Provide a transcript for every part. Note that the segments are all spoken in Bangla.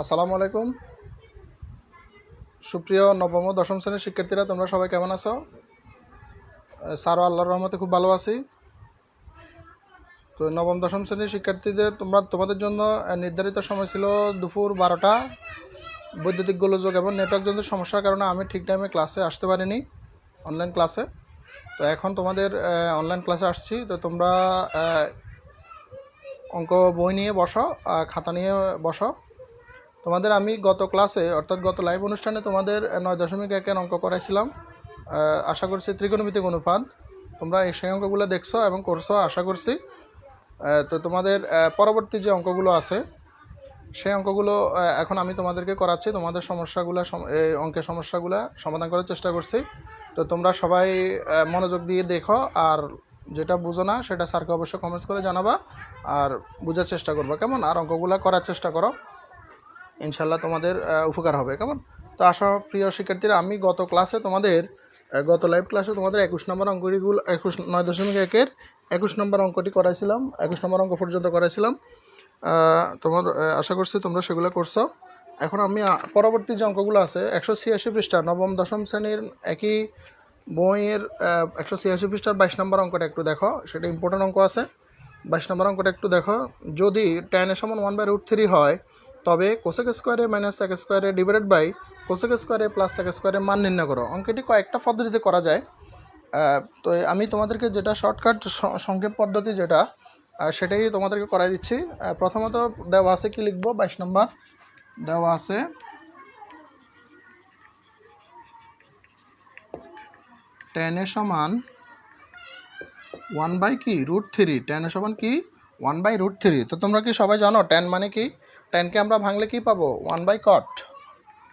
আসসালামু আলাইকুম। সুপ্রিয় নবম ও দশম শ্রেণীর শিক্ষার্থীরা, তোমরা সবাই কেমন আছো? স্যার আল্লাহর রহমতে খুব ভালো আছি। তো নবম দশম শ্রেণীর শিক্ষার্থীদের তোমাদের জন্য নির্ধারিত সময় ছিল দুপুর 12টা। বৈদ্যুতিক গোলযোগ এবং নেটওয়ার্কজনিত সমস্যার কারণে আমি ঠিক টাইমে ক্লাসে আসতে পারিনি, অনলাইন ক্লাসে। তো এখন তোমাদের অনলাইন ক্লাসে আসছি। তো তোমরা অঙ্ক বই নিয়ে বসো, খাতা নিয়ে বসো। তোমাদের আমি গত ক্লাসে অর্থাৎ গত লাইভ অনুষ্ঠানে তোমাদের 9.1 অঙ্ক করাইছিলাম। আশা করছি ত্রিকোণমিতিক অনুপাত তোমরা সেই অঙ্কগুলো দেখছো এবং করছো আশা করছি। তো তোমাদের পরবর্তী যে অঙ্কগুলো আছে সেই অঙ্কগুলো এখন আমি তোমাদেরকে করাচ্ছি। তোমাদের সমস্যাগুলো অঙ্কের সমস্যাগুলো সমাধান করার চেষ্টা করছি। তো তোমরা সবাই মনোযোগ দিয়ে দেখো, আর যেটা বুঝো না সেটা স্যারকে অবশ্যই কমেন্টস করে জানাবা, আর বোঝার চেষ্টা করবা, কেমন? আর অঙ্কগুলো করার চেষ্টা করো, ইনশাল্লাহ তোমাদের উপকার হবে, কেমন? তো আসো প্রিয় শিক্ষার্থীরা, আমি গত ক্লাসে তোমাদের গত লাইভ ক্লাসে তোমাদের 21 নম্বর অঙ্কগুলো 9.1-এর 21 নম্বর অঙ্কটি করাইছিলাম, 21 নম্বর অঙ্ক পর্যন্ত করাইছিলাম। তোমার আশা করছি তোমরা সেগুলো করছো। এখন আমি পরবর্তী যে অঙ্কগুলো আছে 186 পৃষ্ঠা নবম দশম শ্রেণীর একই বইয়ের 186 পৃষ্ঠার 22 নম্বর অঙ্কটা একটু দেখো, সেটা ইম্পর্টেন্ট অঙ্ক আছে। 22 নম্বর অঙ্কটা একটু দেখো। যদি tan = 1/√3 হয়, তবে কোসেক স্কোয়ারে মাইনাস সেক স্কোয়ারে ডিভাইডেড বাই কোসেক স্কোয়ারে প্লাস সেক স্কোয়ারের মান নির্ণয় করো। অঙ্কটি কয়েকটা পদ্ধতিতে করা যায়। তো আমি তোমাদেরকে যেটা শর্টকাট সংক্ষেপ পদ্ধতি যেটা সেটাই তোমাদেরকে করাই দিচ্ছি। প্রথমত দেওয়া আছে, কি লিখবো? 22 নম্বর দেওয়া আছে tan = 1/√3। tan কি? 1/√3। তো তোমরা কি সবাই জানো tan মানে কি? tanকে আমরা ভাঙলে কি পাবো? 1/cot।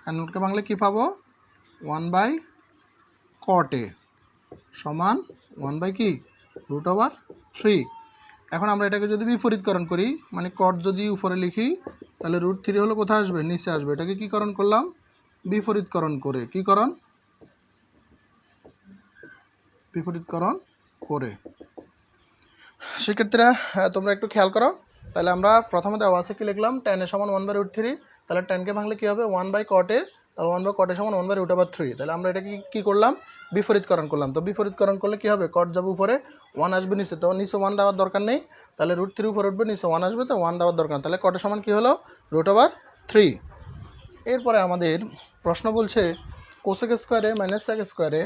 tanকে ভাঙলে কি পাবো? 1/cot সমান 1/√3। এখন আমরা এটাকে যদি বিপরীতকরণ করি, মানে cot যদি উপরে লিখি তাহলে √3 হলো কোথায় আসবে? নিচে আসবে। এটাকে কি করণ করলাম? বিপরীতকরণ করে। কি করণ? বিপরীতকরণ করে। সেক্ষেত্রে তোমরা একটু খেয়াল করো। তাহলে আমরা প্রথমে দেওয়া আছে, কি লিখলাম? tan = 1/√3। তাহলে tanকে ভাঙলে কি হবে? 1/cot। তাহলে 1/cot = 1/√3। তাহলে আমরা এটাকে কি করলাম? বিপরীতকরণ করলাম। তো বিপরীতকরণ করলে কি হবে? cot যাবে উপরে, 1 আসবে নিচে। তো নিচে 1 দেওয়ার দরকার নেই, তাহলে √3 উপরে উঠবে, নিচে 1 আসবে, তো 1 দেওয়ার দরকার। তাহলে cot সমান কি হলো? √3। এরপরে আমাদের প্রশ্ন বলছে কোসেক স্কোয়ারে মাইনাস সেক স্কোয়ারে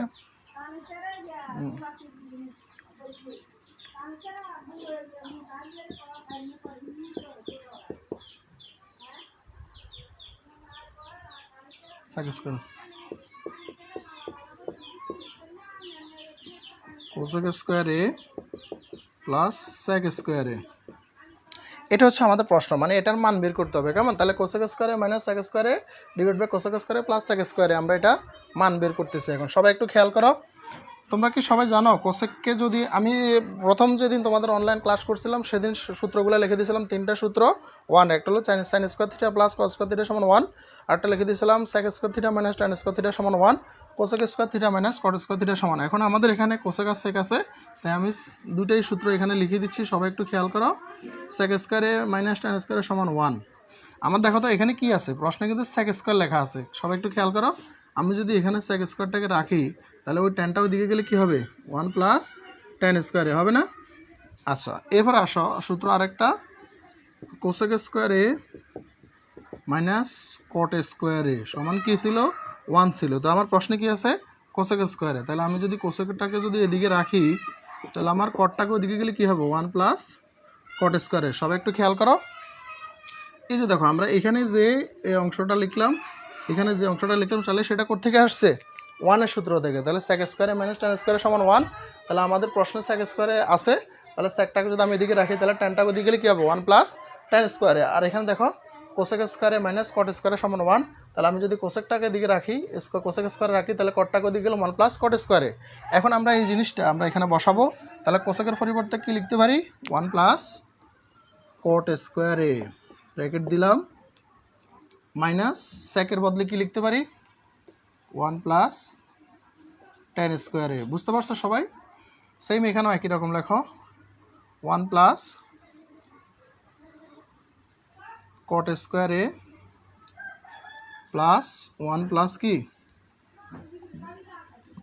কোসেক স্কোয়ারে প্লাস সেক স্কোয়ারে, এটা হচ্ছে আমাদের প্রশ্ন, মানে এটার মান বের করতে হবে, কেমন? তাহলে কোসেক স্কোয়ারে মাইনাস সেক স্কোয়ারে ডিভাইড বাই কোসেক স্কোয়ারে প্লাস সেক স্কোয়ারে আমরা এটা মান বের করতেছি। এখন সবাই একটু খেয়াল করো। তোমরা কি সবাই জানো কোসেককে যদি আমি প্রথম যেদিন তোমাদের অনলাইন ক্লাস করছিলাম সেদিন সূত্রগুলো লিখে দিয়েছিলাম, 3টা সূত্র। 1, একটা হলো sine square theta plus cos square theta সমান 1, আরটা লিখে দিয়েছিলাম sec square theta minus tan square theta সমান 1, cosec square theta minus cot square theta সমান। এখন আমাদের এখানে কোসেক আর সেক আছে, তাই আমি দুটাই সূত্র এখানে লিখে দিচ্ছি। সবাই একটু খেয়াল করো। সেক স্কোয়ারে মাইনাস ট্যান স্কোয়ারে সমান 1। আমার দেখো তো এখানে কি আছে, প্রশ্নে কিন্তু সেক স্কোয়ার লেখা আছে। সবাই একটু খেয়াল করো। আমি যদি এখানে সেক স্কোয়ারটাকে রাখি তাহলে ওই ট্যানটা ওই দিকে গেলে কী হবে? 1 + tan স্কোয়ারে হবে না? আচ্ছা, এবার আসো সূত্র আরেকটা, কোসেক স্কোয়ারে মাইনাস কট স্কোয়ারে সমান কী ছিল? 1 ছিল। তো আমার প্রশ্নে কি আছে? কোসেক স্কোয়ারে। তাহলে আমি যদি কোসেকটাকে যদি এদিকে রাখি তাহলে আমার কটটাকে ওদিকে গেলে কী হবে? 1 + কট স্কোয়ারে। সবাই একটু খেয়াল করো। এই যে দেখো আমরা এখানে যে এই অংশটা লিখলাম, তাহলে সেটা কোত্থেকে আসছে? 1-এর সূত্র থেকে। তাহলে সেক স্কোয়ারে মাইনাস ট্যান স্কোয়ারে সমান 1। তাহলে আমাদের প্রশ্নে সেক স্কোয়ারে আছে, তাহলে সেকটাকে যদি আমি এদিকে রাখি তাহলে ট্যানটাকে ওদিকে গেলে কী হবে? 1 + tan স্কোয়ারে। আর এখানে দেখো কোসেক স্কোয়ারে মাইনাস কট স্কোয়ারে সমান 1। তাহলে আমি যদি কোসেকটাকে এদিকে রাখি, কোসেক স্কোয়ারে রাখি, তাহলে কটটাকে ওদিকে গেলে 1 + কট স্কোয়ারে। এখন আমরা এই জিনিসটা আমরা এখানে বসাবো। তাহলে কোসেকের পরিবর্তে কী লিখতে পারি? 1 + কট স্কোয়ারে ব্র্যাকেট দিলাম, মাইনাস সেকের বদলে কি লিখতে পারি? 1 + tan স্কোয়ারে। বুঝতে পারছো সবাই? সেম এখানেও একই রকম লেখো, 1 + cot স্কোয়ারে প্লাস 1 প্লাস কি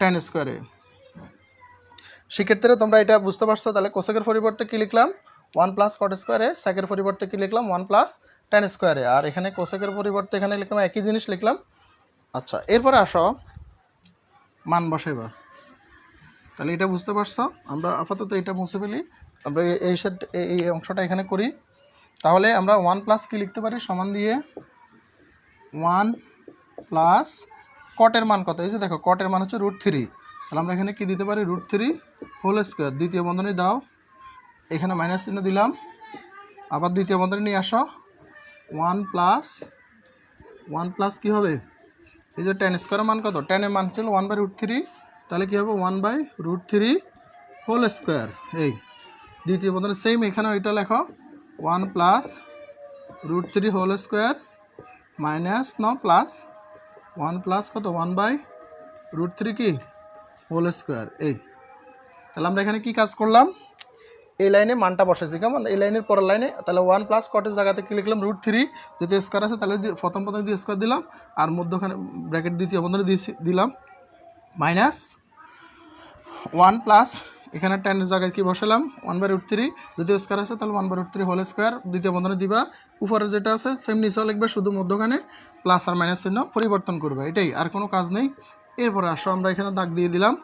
tan স্কয়ারে। সেক্ষেত্রে তোমরা এটা বুঝতে পারছো। তাহলে কোসেকের পরিবর্তে কি লিখলাম 1 প্লাস কট স্কয়ারে, সেকের পরিবর্তে কি লিখলাম 1 প্লাস tan স্কয়ারে, আর এখানে কোসেকের পরিবর্তে এখানে লিখলাম একই জিনিস লিখলাম। আচ্ছা, এরপরে আসো মান বসাইবা। তাহলে এটা বুঝতে পারছো। আমরা আপাতত এটা মুছে ফেলি, আমরা এই অংশটা এখানে করি। তাহলে আমরা 1 প্লাস কি লিখতে পারি সমান দিয়ে 1 প্লাস কটের মান কত, এই যে দেখো কটের মান হচ্ছে √3। তাহলে আমরা এখানে কি দিতে পারি √3 হোল স্কয়ার, দ্বিতীয় বন্ধনী দাও, এখানে মাইনাস চিহ্ন দিলাম, আবার দ্বিতীয় বন্ধনী নিয়ে আসো 1 প্লাস কি হবে এই যে tan স্কয়ারের মান কত, tan এর মান ছিল 1/√3, তাহলে কি হবে 1/√3 হোল স্কয়ার। এই দ্বিতীয় বন্ধনী সেম এখানে এটা লেখো 1 plus √3 whole square minus plus 1 plus কত 1/√3 কি হোল স্কয়ার। এই তাহলে আমরা এখানে কি কাজ করলাম, এই লাইনে মানটা বসাইছি, কেমন এই লাইনের পরের লাইনে। তাহলে 1 প্লাস কটের জায়গাতে কি লিখলাম √3, যেহেতু স্কয়ার আছে তাহলে প্রথম বন্ধনী দিয়ে স্কয়ার দিলাম, আর মধ্যখানে ব্র্যাকেট দ্বিতীয় বন্ধনী দিলাম মাইনাস 1 প্লাস এখানে tan এর জায়গায় কি বসালাম 1/√3, যেহেতু স্কয়ার আছে তাহলে 1/√3 হোল স্কয়ার, দ্বিতীয় বন্ধনী দিবা, উপরে যেটা আছে সেম নিচেও লিখবে, শুধু মধ্যখানে প্লাস আর মাইনাস চিহ্ন পরিবর্তন করবে, এটাই, আর কোনো কাজ নেই। এরপরে আসো আমরা এখানে দাগ দিয়ে দিলাম।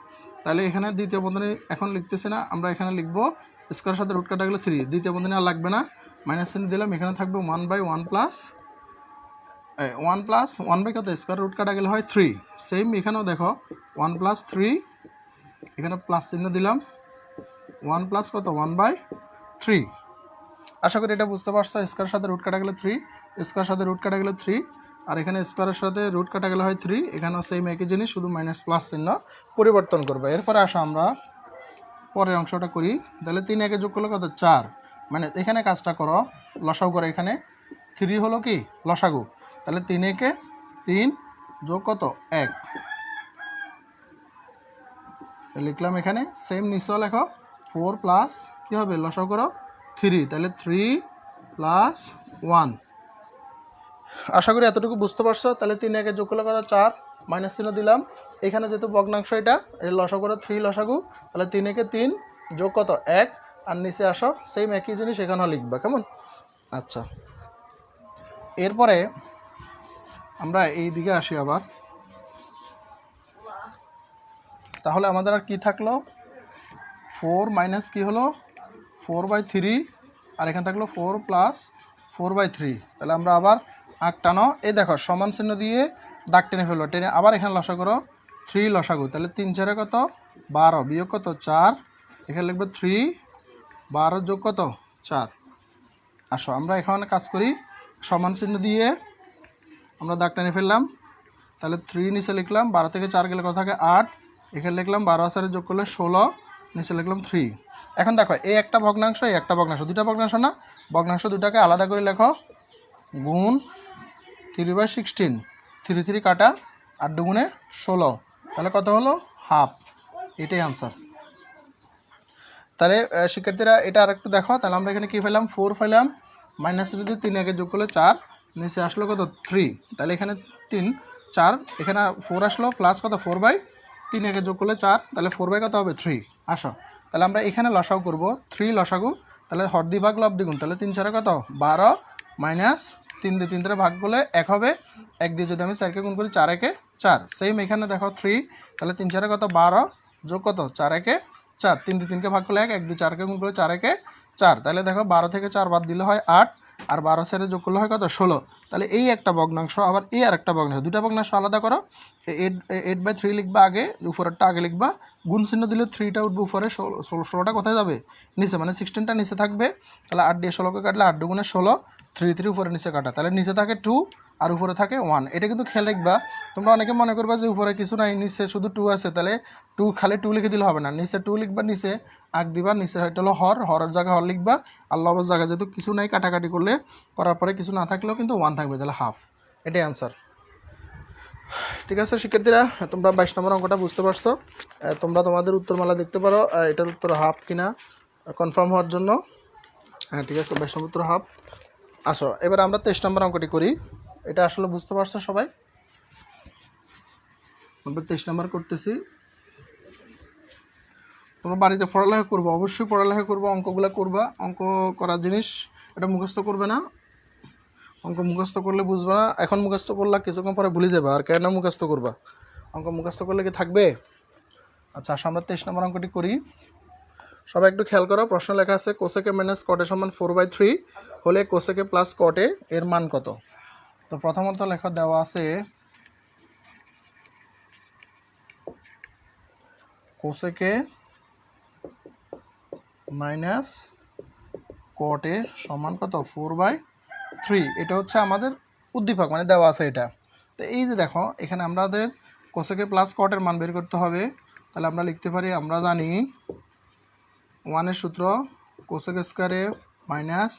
তাহলে এখানে দ্বিতীয় বন্ধনী এখন লিখতেছি না, আমরা এখানে লিখবো স্কয়ারের সাথে রুট কাটা গেলে 3, দ্বিতীয় বন্ধনী আর লাগবে না, মাইনাস চিহ্ন দিলাম, এখানে থাকবে 1/1 প্লাস 1 বাই কত স্কয়ার রুট কাটা গেলে হয় 3, সেম এখানেও দেখো 1 প্লাস 3, এখানে প্লাস চিহ্ন দিলাম, 1 প্লাস কত 1/3। আশা করি এটা বুঝতে পারছো। স্কয়ারের সাথে রুট কাটা গেলে 3, স্কয়ারের সাথে রুট কাটা গেলে 3, আর এখানে স্কয়ারের সাথে রুট কাটা গেলে হয় 3, এখানেও সেম একই জিনিস, শুধু মাইনাস প্লাস চিহ্ন পরিবর্তন করবে। এরপরে আসো আমরা পরের অংশটা করি। তাহলে 3 একে যোগ করলে কত 4, মানে এখানে কাজটা করো লসাগু করে, এখানে 3 হলো কি লসাগু, তাহলে 3 একে 3 যোগ কত 1 লিখলাম, এখানে সেম নিচেও লেখো 4 প্লাস কি হবে লসাগু করো 3, তাহলে 3 প্লাস 1। আশা করি এতটুকু বুঝতে পারছো। তাহলে 3 একে যোগ করলে কত 4, মাইনাস চিহ্ন দিলাম, এখানে যেহেতু ভগ্নাংশ এটা লসাগু করো 3 লসাগু, তাহলে 3 একে 3 যোগ কত 1, আর নিচে আসো সেম একই জিনিস এখানেও লিখবা, কেমন। আচ্ছা, এরপরে আমরা এই দিকে আসি আবার। তাহলে আমাদের আর কি থাকলো 4 মাইনাস কি হলো 4/3, আর এখানে থাকলো 4 প্লাস 4/3। তাহলে আমরা আবার আগ টানো, এই দেখো সমান চিহ্ন দিয়ে দাগ টেনে ফেলো, টেনে আবার এখানে লসাগু করো 3 লসাগু, তাহলে 3 4 কত 12 বিয়োগ কত 4, এখানে লিখবে 3 12 যোগ কত 4। আসো আমরা এখানে কাজ করি, সমান চিহ্ন দিয়ে আমরা দাগ টেনে ফেললাম, তাহলে 3 নিচে লিখলাম, 12 থেকে 4 গেলে কত থাকে 8, এখানে লিখলাম 12 আর 4 যোগ করলে 16, নিচে লিখলাম 3। এখন দেখো এই একটা ভগ্নাংশ, এই একটা ভগ্নাংশ, দুটা ভগ্নাংশ না, ভগ্নাংশ দুটাকে আলাদা করে লেখো, গুণ 3/16, 3 3 কাটা 8 দুগুণে 16, তাহলে কত হলো হাফ, এটাই আনসার। তাহলে শিক্ষার্থীরা এটা আর একটু দেখো, তাহলে আমরা এখানে কি পেলাম 4 পেলাম, মাইনাস যদি 3 আগে যোগ করলে 4, নিচে আসলো কত 3, তাহলে এখানে 3 4, এখানে 4 আসলো, প্লাস কত 4/3 আগে যোগ করলে 4, তাহলে 4 কত হবে 3। আসো তাহলে আমরা এখানে লসাগু করব 3 লসাগু, তাহলে হর দ্বি ভাগ লব দ্বিগুণ, তাহলে 3 4 কত 12, মাইনাস 3 দিয়ে 3 ভাগ করলে 1 হবে, 1 দিয়ে যদি আমি 4কে গুণ করি 4 একে 4, সেম এখানে দেখো 3, তাহলে 3 4 কত 12 যোগ কত 4 একে 4, 3 দিয়ে 3কে ভাগ করলে 1, 1 দিয়ে 4কে গুণ করলে 4 একে 4, তাহলে দেখো 12 থেকে 4 বাদ দিলে হয় 8, আর 12 4 যোগ করলে হয় কত 16। তাহলে এই একটা ভগ্নাংশ, আবার এই আর একটা ভগ্নাংশ, দুটা ভগ্নাংশ আলাদা করো, 8/3 লিখবা আগে, উপরেরটা আগে লিখবা, গুণ চিহ্ন দিলে 3টা উঠবে উপরে, 16টা কোথায় যাবে নিচে, মানে 16টা নিচে থাকবে, তাহলে 8 দিয়ে 16কে কাটলে 8 দুগুণে 16, 3 3 উপরে নিচে কাটা, তাহলে নিচে থাকে 2 আর উপরে থাকে 1। এটা কিন্তু খেয়াল রাখবা, তোমরা অনেকে মনে করবা যে উপরে কিছু নাই, নিচে শুধু 2 আছে, তাহলে 2 খালি 2 লিখে দিলে হবে না, নিচে 2 লিখবা, নিচে আগ দিবা, নিচে হয়তো হলো হরের জায়গায় হর লিখবা, আর লবের জায়গায় যেহেতু কিছু নাই, কাটাকাটি করলে করার পরে কিছু না থাকলেও কিন্তু 1 থাকবে, তাহলে হাফ, এটাই আনসার। ঠিক আছে শিক্ষার্থীরা, তোমরা 22 নম্বর অঙ্কটা বুঝতে পারছো। তোমরা তোমাদের উত্তরমালা দেখতে পারো, এটার উত্তর হাফ কিনা কনফার্ম হওয়ার জন্য। হ্যাঁ ঠিক আছে, 22 নম্বর উত্তর হাফ। আসো এবার আমরা 23 নম্বর অঙ্কটি করি। এটা আসলে বুঝতে পারছো সবাই? আমরা 23 নাম্বার করতেছি। তোমরা বাড়িতে পড়ালেখা করবো, অবশ্যই পড়ালেখা করবো, অঙ্কগুলো করবা। অঙ্ক করার জিনিস, এটা মুখস্থ করবে না। অঙ্ক মুখস্থ করলে বুঝবা, এখন মুখস্থ করলে কিছুক্ষণ পরে ভুলে যাবে। আর কেন মুখস্থ করবা? অঙ্ক মুখস্থ করলে কি থাকবে? আচ্ছা, আমরা 23 নম্বর অঙ্কটি করি। সবাই একটু খেয়াল করো, প্রশ্ন লেখা আছে কোসেকে মাইনাস কটে সমান 4/3 হলে কোসেকে প্লাস কটে এর মান কত? তো প্রথমত লেখা দেওয়া আছে কোসেকে মাইনাস কটে সমান কত? 4/3। এটা হচ্ছে আমাদের উদ্দীপক, মানে দেওয়া আছে এটা। তো এই যে দেখো, এখানে আমাদের কোসেকে প্লাস কটের মান বের করতে হবে। তাহলে আমরা লিখতে পারি, আমরা জানি 1 এর সূত্র কোসেক স্কোয়ারে মাইনাস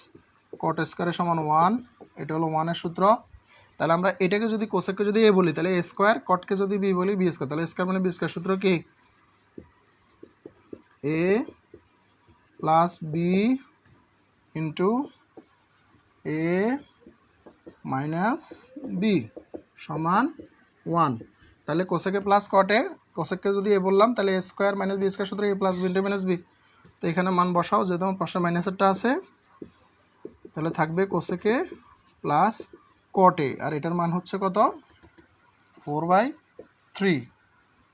কট স্কোয়ারে সমান 1। এটা হলো 1 এর সূত্র। তাহলে আমরা এটাকে যদি কোসেককে যদি এ বলি তাহলে এ স্কোয়ার, কটকে যদি বি বলি বি স্কোয়ার। তাহলে স্কোয়ার মানে বি স্কোয়ার। সূত্র কি? এ প্লাস বি ইন্টু এ মাইনাস বি সমান 1। তাহলে কোসেকে প্লাস কটে, কোসেককে যদি এ বললাম তাহলে A square minus B square সূত্র A plus B into minus B. তো এখানে মান বসাও, যেহেতু আমার প্রশ্নে মাইনাসেরটা আছে। তাহলে থাকবে কোসেকে প্লাস কটে, আর এটার মান হচ্ছে কত? 4/3।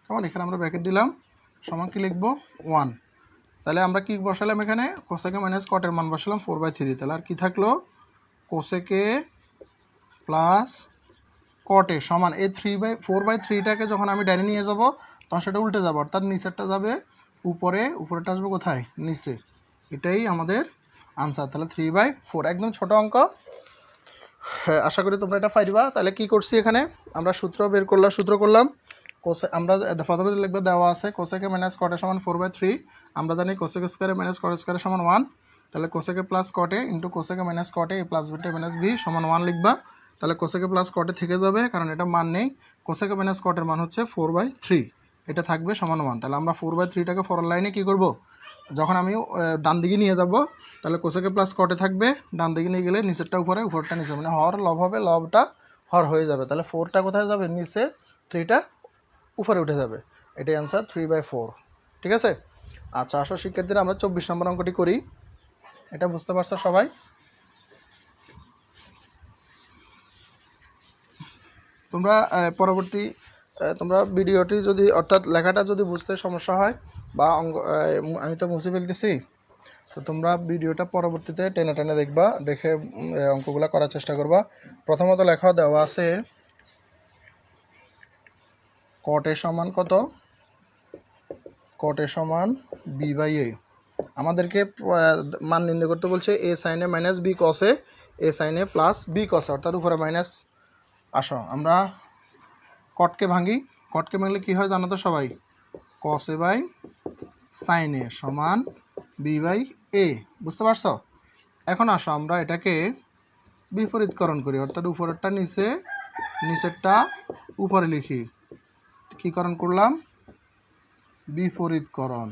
কেমন? এখানে আমরা ব্র্যাকেট দিলাম, সমান কি লিখবো? 1। তাহলে আমরা কি বসালাম এখানে? কোসেকে মাইনাস কটের মান বসালাম 4/3। তাহলে আর কি থাকলো? কোসেকে প্লাস কটে সমান এই 4/3টাকে যখন আমি ডাইনে নিয়ে যাব তখন সেটা উল্টে যাবে, অর্থাৎ নিচেরটা যাবে উপরে, উপরেটা আসবে কোথায়? নিচে। এটাই আমাদের আনসার। তাহলে 3/4, একদম ছোট অঙ্ক। হ্যাঁ, আশা করি তোমরা এটা পাইবা। তাহলে কি করছি এখানে? আমরা সূত্র বের করলাম, সূত্র করলাম। আমরা প্রথমে লিখবে দেওয়া আছে কোসেকে মাইনাস কটে সমান 4/3। আমরা জানি কোসেক স্কোয়ারে মাইনাস কট স্কোয়ারে সমান 1। তাহলে কোসেকে প্লাস কটে ইন্টু কোসেকে মাইনাস কটে A plus beta minus B সমান 1 লিখবা। তাহলে কোসেকে প্লাস কটে থেকে যাবে, কারণ এটা মান নেই। কোসেকে মাইনাস কটের মান হচ্ছে 4/3, এটা থাকবে সমান 1। তাহলে আমরা 4/3টাকে ফরওয়ার্ড লাইনে কী করব? যখন আমি ডান দিকে নিয়ে যাব তাহলে কোসেকে প্লাস কটে থাকবে, ডান দিকে নিয়ে গেলে নিচেরটা উপরে, উপরটা নিচে, মানে হর লব হবে, লবটা হর হয়ে যাবে। তাহলে 4টা কোথায় যাবে? নিচে, 3টা উপরে উঠে যাবে। এটাই অ্যান্সার 3/4। ঠিক আছে? আচ্ছা, আসো শিক্ষার্থীরা আমরা 24 নম্বর অঙ্কটি করি। এটা বুঝতে পারছো সবাই? তোমরা পরবর্তী তোমরা ভিডিওটি যদি, অর্থাৎ লেখাটা যদি বুঝতে সমস্যা হয় বা আমি তো মুছে ফেলতেছি, তো তোমরা ভিডিওটা পরবর্তীতে টেনে টেনে দেখবা, দেখে অঙ্কগুলো করার চেষ্টা করবা। প্রথমত লেখা দেওয়া আছে কটে সমান কত? কটে সমান b/a। আমাদেরকে মান নির্ণয় করতে বলছে a sin a minus b cos a, a sin a plus b cos a, অর্থাৎ উপরে মাইনাস। আসো আমরা কটকে ভাঙি। কটকে ভাঙলে কী হয় জানো তো সবাই? cos a by sin a সমান b/a। বুঝতে পারছো? এখন আসো আমরা এটাকে বিপরীতকরণ করি, অর্থাৎ উপরেরটা নিচে, নিচেরটা উপরে লিখি। কী করণ করলাম? বিপরীতকরণ।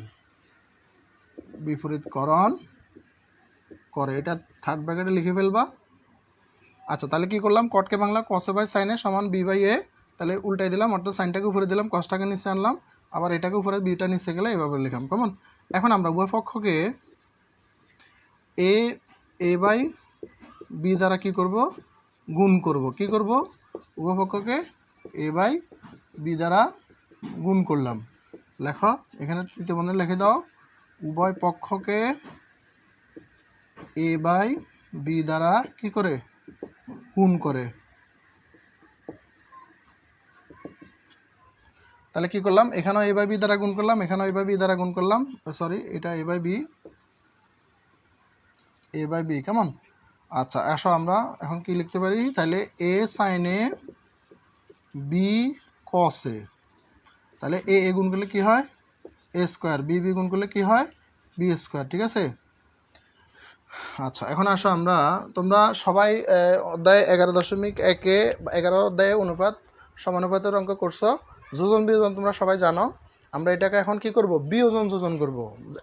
বিপরীতকরণ করে এটা থার্ড ব্র্যাকেটে লিখে ফেলবা। আচ্ছা, তাহলে কি করলাম? কটকে বাংলা cos a by sin a সমান b/a। তাহলে উল্টাই দিলাম, অর্থাৎ সাইনটাকে উপরে দিলাম, কসটাকে নিচে আনলাম, আবার এটাকে উপরে, বিটা নিচে গেলে এভাবে লিখলাম। কেমন? এখন আমরা উভয় পক্ষকে a বাই b দ্বারা কি করব? গুণ করব। কি করব? উভয় পক্ষকে a বাই b দ্বারা গুণ করলাম। লেখো, এখানে তৃতীয় বন্ধনী লিখে দাও, উভয় পক্ষকে a বাই b দ্বারা কি করে? গুণ করে। তাহলে কি করলাম? এখানেও a বাই b দ্বারা গুণ করলাম, এখানেও a বাই b দ্বারা গুণ করলাম। সরি, এটা a বাই b। কেমন? আচ্ছা, আসো আমরা এখন কি লিখতে পারি? তাহলে a sin a b cos a। তাহলে a গুণ করলে কি হয়? a স্কোয়ার, b গুণ করলে কি হয়? b square. ঠিক আছে? আচ্ছা, এখন আসো আমরা, তোমরা সবাই অধ্যায় 11.1-এ 11 অধ্যায়ে অনুপাত সমানুপাতের অঙ্ক করছো। যোজন বিয়োজন তোমরা সবাই জানো। আমরা এটাকে এখন কি করব? বিয়োজন যোজন করব।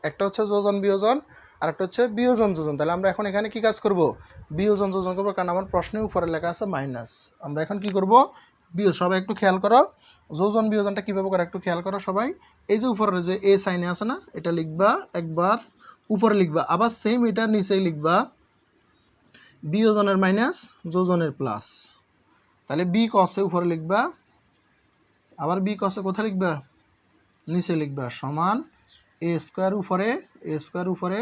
একটা হচ্ছে যোজন বিয়োজন, আর একটা হচ্ছে বিয়োজন যোজন। তাহলে আমরা এখন এখানে কি কাজ করব? বিয়োজন যোজন করবো, কারণ আমার প্রশ্নে উপরে লেখা আছে মাইনাস। আমরা এখন কি করব? সবাই একটু খেয়াল করো, যোজন বিয়োজনটা কীভাবে করে একটু খেয়াল করো সবাই। এই যে উপরের যে এ সাইনে আছে না, এটা লিখবা একবার উপরে লিখবা, আবার সেম এটা নিচেই লিখবা বিয়োজনের মাইনাস যোজনের প্লাস। তাহলে বি কসে উপরে লিখবা, আবার বি কসে কোথায় লিখবা নিচে লিখবা, সমান এ স্কোয়ার উপরে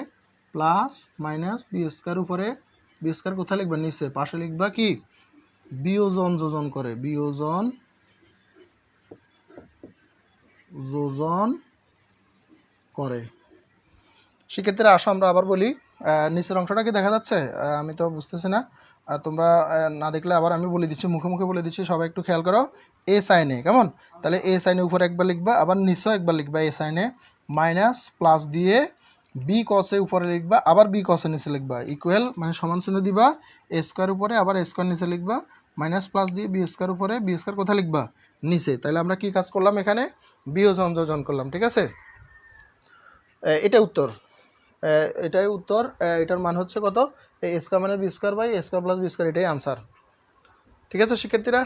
প্লাস মাইনাস বি স্কোয়ার উপরে, বি স্কোয়ার কোথায় লিখবা নিচে, পাশে লিখবা কি বিয়োজন যোজন করে, বিয়োজন যোজন করে। সেক্ষেত্রে আসো আমরা আবার বলি, নিচের অংশটা কি দেখা যাচ্ছে? আমি তো বুঝতেছি না, তোমরা না দেখলে আবার আমি বলে দিচ্ছি, মুখে মুখে বলে দিচ্ছি, সবাই একটু খেয়াল করো। এ সাইনে কেমন, তাহলে এ সাইনে উপরে একবার লিখবা, আবার নিচেও একবার লিখবা এ সাইনে, মাইনাস প্লাস দিয়ে বি কসে উপরে লিখবা, আবার বি কসে নিচে লিখবা, ইকুয়াল মানে সমান চিহ্ন দিবা, এ স্কোয়ার উপরে আবার এ স্কোয়ার নিচে লিখবা, মাইনাস প্লাস দিয়ে বি স্কোয়ার উপরে, বি স্কোয়ার কোথায় লিখবা নিচে। তাহলে আমরা কি কাজ করলাম এখানে, বিয়োজন যোজন করলাম, ঠিক আছে। এটা উত্তর, এটাই উত্তর। এটার মান হচ্ছে কত, এ স্কোয়ার মানে B square by A square plus B square, এটাই আনসার। ঠিক আছে শিক্ষার্থীরা,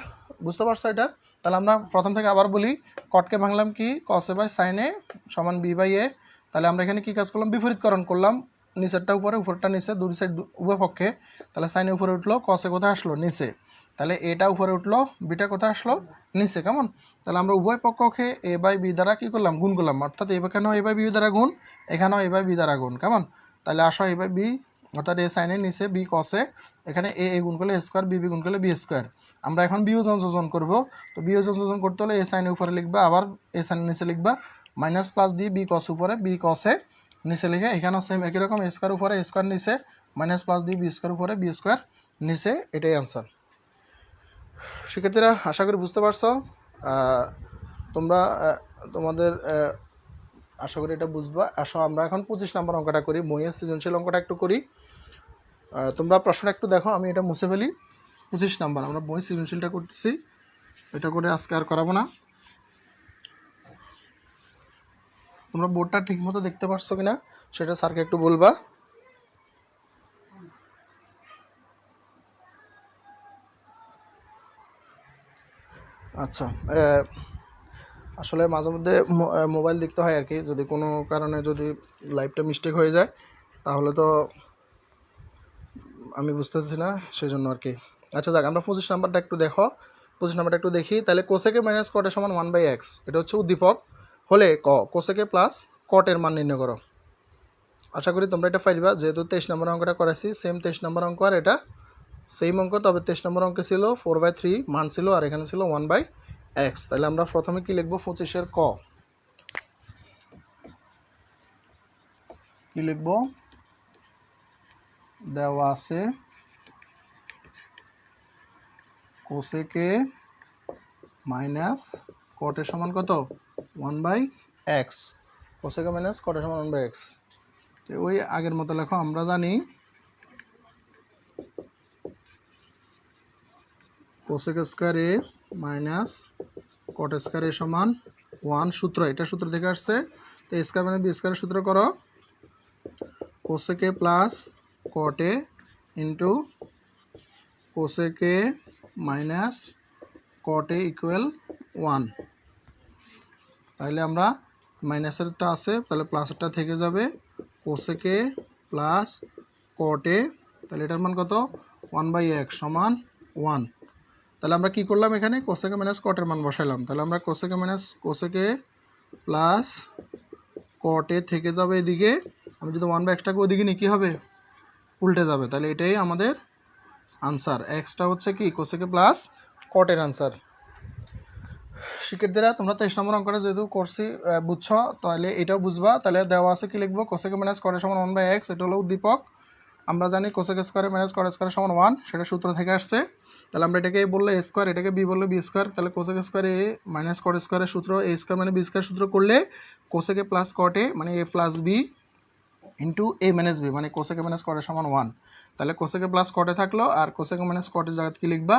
বুঝতে পারছো এটা? তাহলে আমরা প্রথম থেকে আবার বলি, কটকে ভাঙলাম কি কসে বাই সাইনে সমান বি বাই এ। তাহলে আমরা এখানে কি কাজ করলাম, বিপরীতকরণ করলাম, নিচেরটা উপরে উপরটা নিচে, দুই সাইড উভয় পক্ষে। তাহলে সাইনে উপরে উঠলো, কসে কোথায় আসলো নিচে, তাহলে এটা উপরে উঠলো, বিটা কোথায় আসলো নিচে, কেমন। তাহলে আমরা উভয় পক্ষকে এ বাই বি দ্বারা কী করলাম, গুণ করলাম, অর্থাৎ এখানেও এ বাই বি দ্বারা গুণ, এখানেও এ বাই বি দ্বারা গুণ, কেমন। তাহলে আসো এ বাই বি, অর্থাৎ এ সাইনের নিচে বি কসে, এখানে এ গুণ করলে এ স্কোয়ার, বি গুণ করলে বি স্কোয়ার। আমরা এখন বিয়োজন যোজন করবো, তো বিয়োজন যোজন করতে হলে এ সাইনের উপরে লিখবা, আবার এ সাইনের নিচে লিখবা, মাইনাস প্লাস দিয়ে বি কস উপরে বি কসে নিচে লিখে, এখানেও সেম একই রকম এ স্কোয়ার উপরে এ স্কোয়ার নিচে, মাইনাস প্লাস দিয়ে বি স্কোয়ার উপরে বি স্কোয়ার নিচে, এটাই আনসার। শিক্ষার্থীরা আশা করি বুঝতে পারছো, তোমরা তোমাদের আশা করি এটা বুঝবা। আসো আমরা এখন 25 নম্বর অঙ্কটা করি, বইয়ের সৃজনশীল অঙ্কটা একটু করি। তোমরা প্রশ্ন একটু দেখো, আমি এটা মুছে ফেলি। 25 নম্বর আমরা বই সৃজনশীলটা করতেছি, এটা করে আজকে আর করাবো না। তোমরা বোর্ডটা ঠিক মতো দেখতে পারছো কিনা সেটা স্যারকে একটু বলবা। আচ্ছা, আসলে মাঝে মধ্যে মোবাইল দেখতে হয় আর কি, যদি কোনো কারণে যদি লাইভটা মিস্টেক হয়ে যায় তাহলে তো আমি বুঝতেছি না, সেই জন্য আর কি। আচ্ছা যাক, আমরা 25 নাম্বারটা একটু দেখো, 25 নাম্বারটা একটু দেখি। তাহলে কোসেকে মাইনাস কটে সমান 1/x, এটা হচ্ছে উদ্দীপক হলে কোসেকে প্লাস কটের মান নির্ণয় করো। আশা করি তোমরা এটা পাইবা, যেহেতু 23 নম্বর অঙ্কটা করেছি, সেম 23 নম্বর অঙ্ক, আর এটা সেম অঙ্ক, তবে 23 নম্বর অঙ্কে ছিল 4/3 মান ছিল, আর এখানে ছিল 1/x। তাহলে আমরা প্রথমে কি লিখবো, 25-এর ক কি লিখবো, দেওয়া আছে কোসেকে মাইনাস কটের সমান কত 1/x, কোসেকে মাইনাস কটের সমান 1/x। ওই আগের মতো লেখো, আমরা জানি কোসেক স্কয়ার এ মাইনাস কট স্কয়ার এ সমান 1, সূত্র এটা সূত্র থেকে আসছে। তো এ স্কয়ার মানে বি স্কয়ারের সূত্র করো, কোসেক এ প্লাস কট এ ইন্টু কোসেক এ মাইনাস কট এ ইকুয়াল 1। তাহলে আমরা মাইনাসেরটা আছে, তাহলে প্লাসেরটা থেকে যাবে, কোসেক এ প্লাস কট এ, তাহলে এটার মান কত 1/x সমান 1। তাহলে আমরা কি করলাম, এখানে কোসেকে মাইনাস কটের মান বসাইলাম। তাহলে আমরা কোসেকে মাইনাস কোসেকে প্লাস কটে থেকে যাবে এদিকে, আমি যদি 1/xটাকে ওদিকে নিই কী হবে, উল্টে যাবে। তাহলে এটাই আমাদের আনসার, এক্সটা হচ্ছে কি কোসেকে প্লাস কটের আনসার। শিক্ষার্থীরা তোমরা 23 নম্বর অঙ্কটা যেহেতু করছি বুঝছো, তাহলে এটাও বুঝবা। তাহলে দেওয়া আছে কি লিখবো, কোসেকে মাইনাস কটের সমান 1/x, এটা হলো উদ্দীপক। আমরা জানি কোসেক স্কোয়ারে মাইনাস কট স্কোয়ারের সমান 1, সেটা সূত্র থেকে আসছে। তাহলে আমরা এটাকে বললে এ স্কোয়ার, এটাকে বি বললে বি স্কোয়ার। তাহলে কোসেক স্কোয়ারে এ মাইনাস কট স্কোয়ারের সূত্র এ স্কোয়ার মানে বি স্কোয়ার সূত্র করলে কোসেকে প্লাস কট এ মানে এ প্লাস বি ইন্টু এ মাইনাস বি মানে কোসেকে মাইনাস কটের সমান 1। তাহলে কোসেকে প্লাস কটে থাকলো, আর কোসেকে মাইনাস কটের জায়গায় কি লিখবা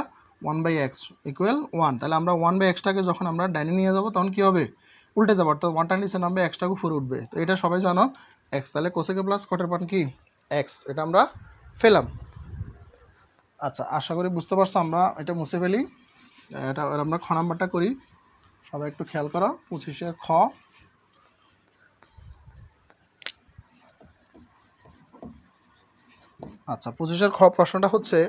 1/x ইকুয়াল 1। তাহলে আমরা 1/xটাকে যখন আমরা ডাইনে নিয়ে যাবো তখন কী হবে, উল্টে যাবো, অর্থাৎ 1টা নিচে নামবে, এক্সটাকে উপরে উঠবে। তো এটা সবাই জানো এক্স, তাহলে কোসেকে প্লাস কটের মান কি এক্স, এটা আমরা ফেলাম। আচ্ছা আশা করি বুঝতে পারছো, আমরা এটা মুছে ফেলি, এটা আমরা খ নাম্বারটা করি। সবাই একটু খেয়াল করো 25-এর খ। আচ্ছা 25-এর খ প্রশ্নটা হচ্ছে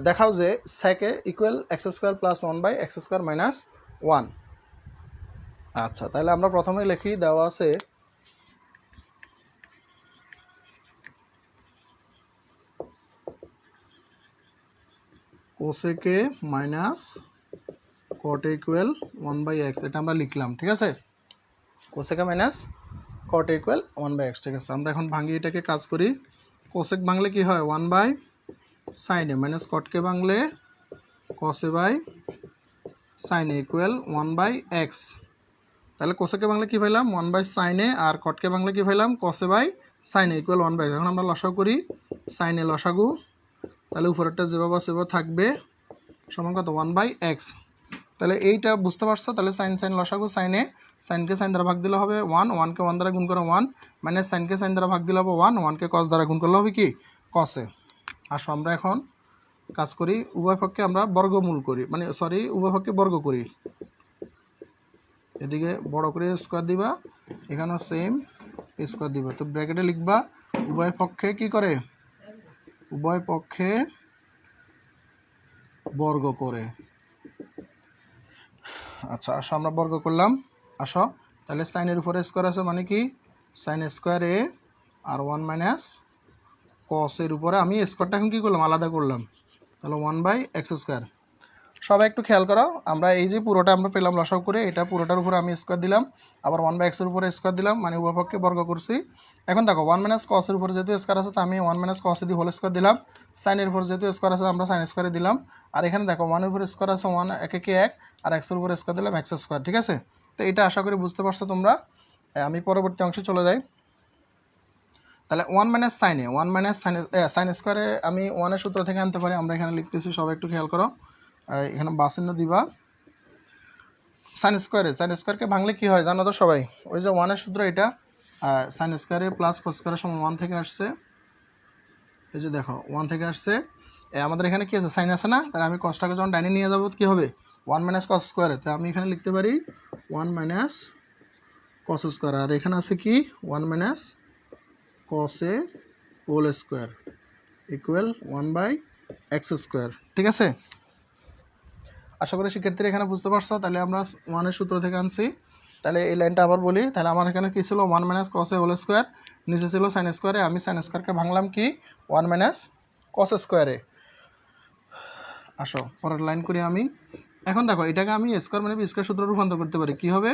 দেখাও যে sec a equal x square plus 1/x square minus 1। আচ্ছা তাহলে আমরা প্রথমে লিখি, দেওয়া আছে cosec a minus cot a equal 1/x, এটা আমরা লিখলাম, ঠিক আছে। cosec a minus cot a equal 1/x, ঠিক আছে। আমরা এখন ভাঙি এটাকে, কাজ করি। cosec ভাঙলে কি হয় 1/sin a মাইনাস cot কে ভাঙলে cos a by sin a equal 1/x। তাহলে cosec বাংলা কি পাইলাম 1/sin a, আর cot কে বাংলা কি পাইলাম cos a by sin a equal 1/x। এখন আমরা লসাগু করি, sin a লসাগু, তাহলে উপরেরটা যেভাবে সেভাবে থাকবে, সমান কত 1/x। তাহলে এইটা বুঝতে পারছো। তাহলে sin লসাগু sin a, sin K sin দ্বারা ভাগ দিলে হবে 1, 1 কে 1 দ্বারা গুণ করে 1, মাইনাস sin কে sin দ্বারা ভাগ দিলে হবে 1, 1 কে cos দ্বারা গুণ করলে হবে কি cos a। আসো আমরা এখন কাজ করি, উভয় পক্ষে আমরা বর্গমূল করি, মানে সরি উভয় পক্ষে বর্গ করি। এদিকে বড় করে স্কয়ার দিবা, এখানেও সেম স্কয়ার দিবা। তো ব্র্যাকেটে লিখবা উভয় পক্ষে কি করে, উভয় পক্ষে বর্গ করে। আচ্ছা আসো আমরা বর্গ করলাম। আসো তাহলে সাইনের উপরে স্কয়ার আছে মানে কি সাইন স্কয়ার এ, আর 1 মাইনাস কস এর উপরে আমি স্কয়ারটা এখন কি করলাম আলাদা করলাম, তাহলে 1/x স্কয়ার। সবাই একটু খেয়াল করো, আমরা এই যে পুরোটা আমরা পেলাম লসাগু করে, এটা পুরোটার উপরে আমি স্কয়ার দিলাম, আবার 1/x এর উপরে স্কয়ার দিলাম, মানে উভয় পক্ষে বর্গ করছি। এখন দেখো 1 মাইনাস cos এর উপরে যেহেতু স্কয়ার আছে, তো আমি 1 মাইনাস cos দিয়ে হোল স্কয়ার দিলাম। sin এর উপরে যেহেতু স্কয়ার আছে আমরা sin স্কয়ারে দিলাম। আর এখানে দেখো 1 এর উপরে স্কয়ার আছে, 1 1 একে 1, আর x এর উপরে স্কয়ার দিলাম x স্কয়ার, ঠিক আছে। তো এটা আশা করি বুঝতে পারছো তোমরা। আমি পরবর্তী অংশে চলে যাই। তাহলে 1 মাইনাস sin এ, 1 মাইনাস sin স্কয়ারে আমি 1 এর সূত্র থেকে আনতে পারি। আমরা এখানে লিখতেছি, সবাই একটু খেয়াল করো, এখানে বাসিন্ন দিবা। সাইন স্কয়ারকে ভাঙলে কি হয় জানো তো সবাই, ওই যে 1 এর সূত্র এটা, সাইন স্কয়ারে প্লাস কস স্কয়ারের সমান 1 থেকে আসছে। এই যে দেখো 1 থেকে আসছে, আমাদের এখানে কি আছে সাইন আছে না, তাহলে আমি কসটাকে যখন ডাইনে নিয়ে যাব কি হবে 1 মাইনাস কস স্কয়ারে, তো আমি এখানে লিখতে পারি 1 মাইনাস কস স্কয়ার, আর এখানে আছে কি 1 minus cos A whole square equal 1/x square, ঠিক আছে। আশা করি শিক্ষার্থীরা এখানে বুঝতে পারছো। তাহলে আমরা 1 এর সূত্র থেকে আনছি। তাহলে এই লাইনটা আবার বলি, তাহলে আমার এখানে কি ছিল 1 minus cos A whole square, নিচে ছিল সাইন স্কয়ারে, আমি সাইন স্কয়ারকে ভাঙলাম কি 1 মাইনাস কস স্কয়ারে। আসো পরের লাইন করি আমি। এখন দেখো এটাকে আমি স্কয়ার মানে বি স্কয়ার সূত্রে রূপান্তর করতে পারি, কি হবে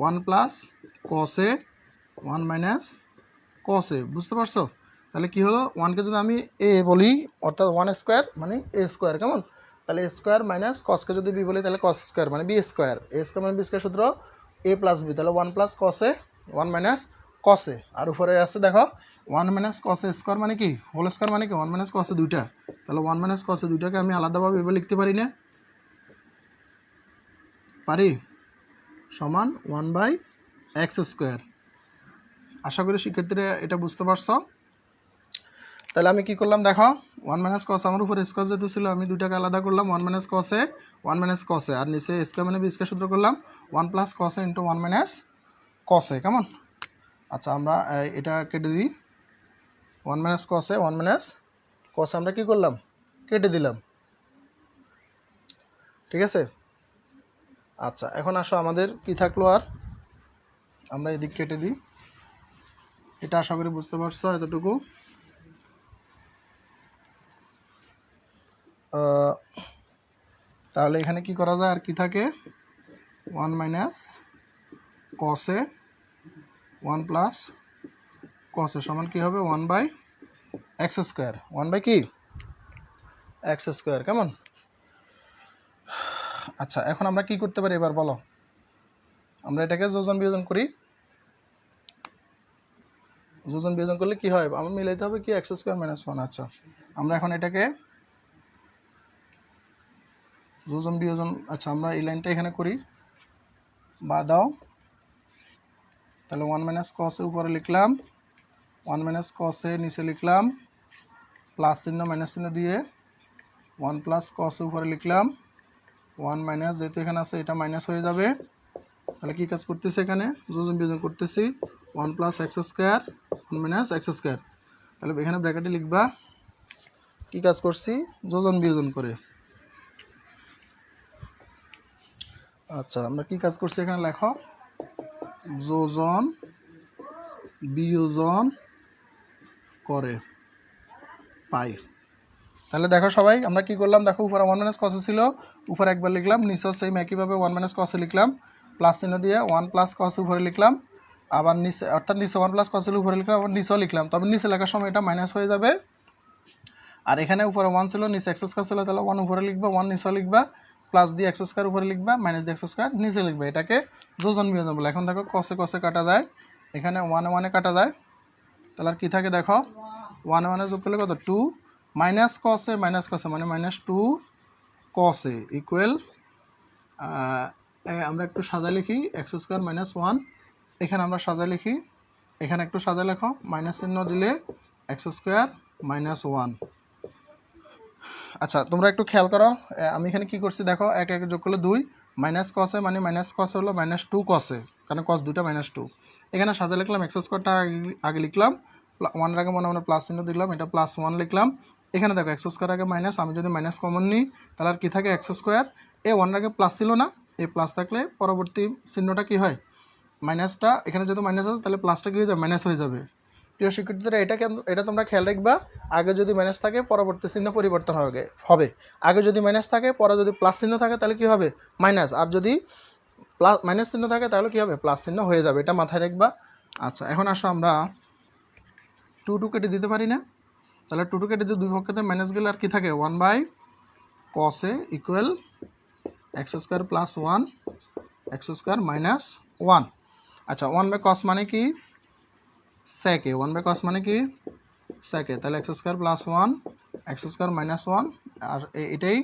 1 প্লাস কস এ 1 মাইনাস কস এ, বুঝতে পারছো। তাহলে কি হলো 1কে যদি আমি এ বলি, অর্থাৎ 1 স্কয়ার মানে এ স্কয়ার, কেমন। তাহলে এ স্কয়ার মাইনাস কসকে যদি বি বলি, তাহলে কস স্কয়ার মানে বি স্কয়ার, এ স্কয়ার মানে বি স্কয়ার সূত্র এ প্লাস বি, তাহলে 1 প্লাস কস এ 1 মাইনাস কস এ, আর উপরে আছে দেখো 1 মাইনাস কস এ স্কয়ার মানে কি হোল স্কয়ার মানে কি 1 মাইনাস কস এ দুইটা, তাহলে 1 মাইনাস কস এ দুইটাকে আমি আলাদাভাবে এভাবে লিখতে পারি না, পারি, সমান 1/x স্কয়ার। আশা করি শিক্ষার্থীরা এটা বুঝতে পারছো। তাহলে আমি কি করলাম দেখো 1 মাইনাস কস, আমার উপরে স্কয়ার যেহেতু ছিল আমি দুইটাকে আলাদা করলাম, 1 মাইনাস কস এ 1 মাইনাস কস এ, আর নিচে স্কয়ার মানে বি স্কয়ার সূত্র করলাম 1 প্লাস কস এ ইন্টু 1 মাইনাস কস এ, কেমন। আচ্ছা আমরা এটা কেটে দিই, 1 মাইনাস কস এ 1 মাইনাস কস আমরা কি করলাম কেটে দিলাম, ঠিক আছে। আচ্ছা এখন আসো আমাদের কি থাকলো, আর আমরা এদিক কেটে দিই। এটা আশা করি বুঝতে পারছো এতটুকু। তাহলে এখানে কি করা যায়, আর কি থাকে 1 মাইনাস কস এ 1 প্লাস কস এ সমান কি হবে 1/x স্কয়ার, 1 বাই কি x স্কয়ার, কেমন। আচ্ছা এখন আমরা কি করতে পারি এবার বলো, আমরা এটাকে যোজন বিয়োজন করি। যোজন বিয়োজন করলে কি হয়, আমার মিলাইতে হবে কি x স্কয়ার মাইনাস 1। আচ্ছা আমরা এখন এটাকে যোজন বিয়োজন, আচ্ছা আমরা এই লাইনটা এখানে করি, বা দাও, তাহলে 1 মাইনাস কস এ উপরে লিখলাম, 1 মাইনাস কস এ নিচে লিখলাম, প্লাস চিহ্ন মাইনাস চিহ্ন দিয়ে 1 প্লাস কস এ উপরে লিখলাম, ওয়ান মাইনাস যেহেতু এখানে আছে এটা মাইনাস হয়ে যাবে, তাহলে কী কাজ করতেছি এখানে যোজন বিয়োজন করতেছি, 1 plus x square 1 minus x square, তাহলে এখানে ব্র্যাকেটে লিখবা কী কাজ করছি যোজন বিয়োজন করে। আচ্ছা আমরা কী কাজ করছি এখানে লেখো যোজন বিয়োজন করে পাই। তাহলে দেখো সবাই আমরা কি করলাম, দেখো উপরে 1 মাইনাস কসে ছিল, উপরে একবার লিখলাম, নিচে সেম একইভাবে 1 মাইনাস কসে লিখলাম, প্লাস চিহ্ন দিয়ে 1 প্লাস কস উপরে লিখলাম, আবার নিচে অর্থাৎ নিচে 1 প্লাস কসের উপরে লিখলাম, আবার নিচেও লিখলাম, তবে নিচে লেখার সময় এটা মাইনাস হয়ে যাবে। আর এখানে উপরে 1 ছিল, নিচে এক্স স্কোয়ার ছিল, তাহলে 1 উপরে লিখবা, 1 নিচেও লিখবা, প্লাস দিয়ে এক্স স্কোয়ার উপরে লিখবা, মাইনাস দিয়ে এক্স স্কোয়ার নিচে লিখবা, এটাকে যোজন বিয়োজন বলে। এখন দেখো কসে কসে কাটা যায়, এখানে 1 1 কাটা যায়, তাহলে আর কী থাকে দেখো 1 1 যোগ করলে কত 2 মাইনাস কসে মানে মাইনাস 2 কসে ইকুয়াল আমরা একটু সাজা লিখি এক্স স্কোয়ার মাইনাস 1, এখানে আমরা সাজা লিখি, এখানে একটু সাজা লেখো, মাইনাস চিহ্ন দিলে এক্স স্কোয়ার মাইনাস 1। আচ্ছা তোমরা একটু খেয়াল করো, আমি এখানে কি করছি দেখো, এক এক যোগ করলে 2 মাইনাস কসে মানে মাইনাস কসে হলো মাইনাস 2 কসে, কারণ কস দুটা মাইনাস 2, এখানে সাজা লিখলাম এক্স স্কোয়ারটা আগে লিখলাম, 1 এর আগে মনে প্লাস চিহ্ন দিলাম, এটা প্লাস 1 লিখলাম, এখানে দেখো এক্স স্কোয়ার আগে মাইনাস, আমি যদি মাইনাস কমন নিই তাহলে আর কী থাকে এক্স স্কোয়ার, এ 1 এর আগে প্লাস ছিল না, এই প্লাস থাকলে পরবর্তী চিহ্নটা কী হয় মাইনাসটা, এখানে যেহেতু মাইনাস আছে তাহলে প্লাসটা কী হয়ে যাবে মাইনাস হয়ে যাবে। প্রিয় শিক্ষার্থীরা এটা তোমরা খেয়াল রাখবা, আগে যদি মাইনাস থাকে পরবর্তী চিহ্ন পরিবর্তন হবে, আগে যদি মাইনাস থাকে পরে যদি প্লাস চিহ্ন থাকে তাহলে কী হবে মাইনাস, আর যদি প্লাস মাইনাস চিহ্ন থাকে তাহলে কী হবে প্লাস চিহ্ন হয়ে যাবে, এটা মাথায় রাখবা। আচ্ছা এখন আসো আমরা 2 কেটে দিতে পারি না, তাহলে 2 কেটে দিয়ে দুই পক্ষতে মাইনাস গেলে আর কি থাকে 1 by cos A equal x square plus 1 x square minus 1। আচ্ছা 1 বাই কস মানে কি সেকে, 1 বাই কস মানে কি সেকে, তাহলে x square plus 1 x square minus 1, আর এটাই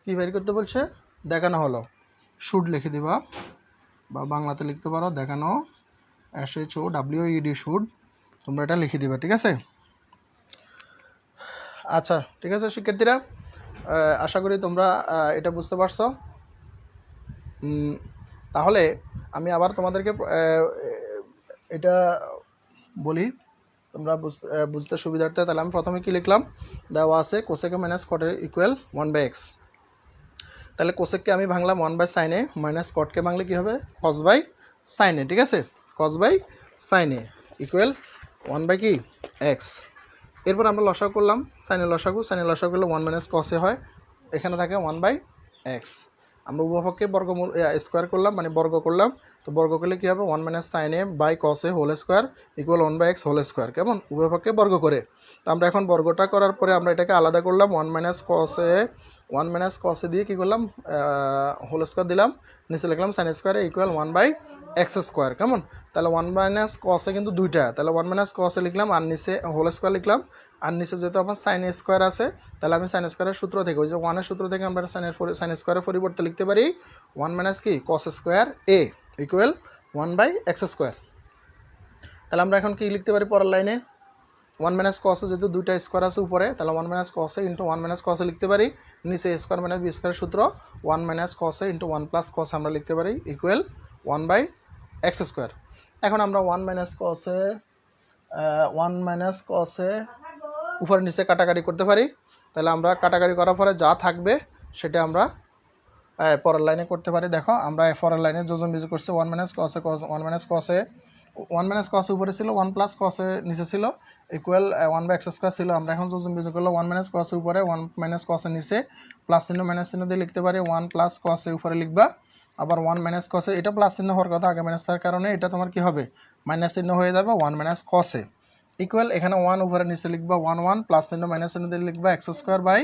কী বের করতে বলছে দেখানো হলো, শুড লিখে দিবা বা বাংলাতে লিখতে পারো দেখানো, SHOWED শুড, তোমরা এটা লিখে দিবা, ঠিক আছে। আচ্ছা ঠিক আছে শিক্ষার্থীরা, আশা করি তোমরা এটা বুঝতে পারছো। তাহলে আমি আবার তোমাদেরকে এটা বলি তোমরা বুঝতে সুবিধার্থে, তাহলে আমি প্রথমে কি লিখলাম, দেওয়া আছে কোসেকে মাইনাস কটে ইকুয়াল 1 বাই এক্স, তাহলে কোসেককে আমি ভাঙলাম 1 বাই সাইন এ, মাইনাস কটকে ভাঙলে কী হবে কস বাই সাইন এ, ঠিক আছে, cos by sine A equal 1 by কি এক্স। এরপর আমরা লসাগু করলাম, সাইনের লসাগু করলে 1 মাইনাস কসে হয়, এখানে থাকে 1 বাই এক্স। আমরা উভয়পক্ষে বর্গমূল স্কোয়ার করলাম মানে বর্গ করলাম, তো বর্গ করলে কী হবে 1 minus sine A by cos A whole square equal 1 by x whole square, কেমন উভয়পক্ষে বর্গ করে। তো আমরা এখন বর্গটা করার পরে আমরা এটাকে আলাদা করলাম, 1 মাইনাস কসে দিয়ে কী করলাম হোল স্কোয়ার দিলাম, নিচে লিখলাম sine square equal 1 by x square, কেমন, তাহলে 1 মাইনাস কসে কিন্তু দুইটা, তাহলে 1 মাইনাস কসে লিখলাম আর নিচে হোল স্কোয়ার লিখলাম, আর নিচে যেহেতু আমার সাইন স্কোয়ার আছে তাহলে আমি সাইন স্কোয়ারের সূত্র থেকে ওই যে 1 সূত্র থেকে আমরা সাইন স্কোয়ারের পরিবর্তে লিখতে পারি 1 মাইনাস কি কস স্কোয়ার এ ইকুয়াল 1 বাই এক্স স্কোয়ার। তাহলে আমরা এখন কি লিখতে পারি পরের লাইনে 1 মাইনাস কসে যেহেতু দুইটা স্কোয়ার আছে উপরে, তাহলে 1 মাইনাস কসে ইন্টু 1 মাইনাস কসে লিখতে পারি, নিচে স্কোয়ার মাইনাস বি স্কোয়ারের সূত্র 1 মাইনাস কসে ইন্টু 1 প্লাস কস আমরা লিখতে পারি ইকুয়াল 1 বাই এক্স স্কোয়ার। এখন আমরা 1 মাইনাস কসে উপরে নিচে কাটাকাটি করতে পারি, তাহলে আমরা কাটাকাটি করার পরে যা থাকবে সেটা আমরা পরের লাইনে করতে পারি। দেখো আমরা পরের লাইনে যোজন বিয়োজন করছি 1 মাইনাস কসে উপরে ছিল 1 প্লাস কসে নিচে ছিল ইকুয়াল 1 বাই এক্স স্কোয়ার ছিল, আমরা এখন যোজন বিয়োজন করলে 1 মাইনাস কসে উপরে 1 মাইনাস কসে নিচে প্লাস চিহ্ন মাইনাস চিহ্ন দিয়ে লিখতে পারি 1 প্লাস কসে উপরে লিখবা, আবার 1 মাইনাস কসে এটা প্লাস চিহ্ন হওয়ার কথা, আগে মাইনাস থাকার কারণে এটা তোমার কি হবে মাইনাস চিহ্ন হয়ে যাবে 1 মাইনাস কসে ইকুয়াল এখানে 1 উপরে নিচে লিখবা 1 1 প্লাস চিহ্ন মাইনাস চিহ্ন দিয়ে লিখবা x square by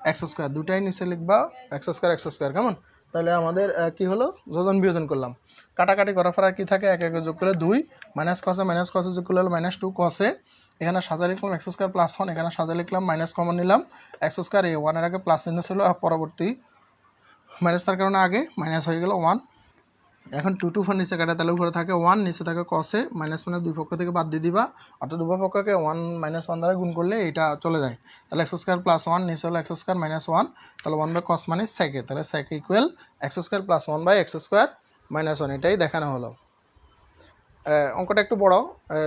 x square, দুটাই নিচে লিখবা এক্স স্কোয়ার, কেমন, তাহলে আমাদের কি হলো যোজন বিয়োজন করলাম, কাটাকাটি করার পর আর কি থাকে এক এক যোগ করলে 2 মাইনাস কসে যোগ করলে হলো মাইনাস 2 কসে, এখানে সাজা লিখলাম এক্স স্কোয়ার প্লাস 1, এখানে সাজা লিখলাম মাইনাস কমন নিলাম এক্স স্কোয়ার, এই 1 এর আগে প্লাস চিহ্ন ছিল আর পরবর্তী মাইনাস তার কারণে আগে মাইনাস হয়ে গেল 1 এখন 2 2 4 নিচে কাটা, তাহলে উপরে থাকে 1, নিচে থাকে কসে, মাইনাস মানে দুই পক্ষ থেকে বাদ দিয়ে দিবা, অর্থাৎ উভয় পক্ষকে 1 - 1 দ্বারা গুণ করলে এটা চলে যায়। তাহলে এক্স স্কোয়ার প্লাস 1, নিচে হলো এক্স স্কোয়ার মাইনাস 1, তাহলে 1 বাই কস মানে সেকে, তাহলে sec A equal x square plus 1 by x square minus 1, এটাই দেখানো হলো। অঙ্কটা একটু বড়,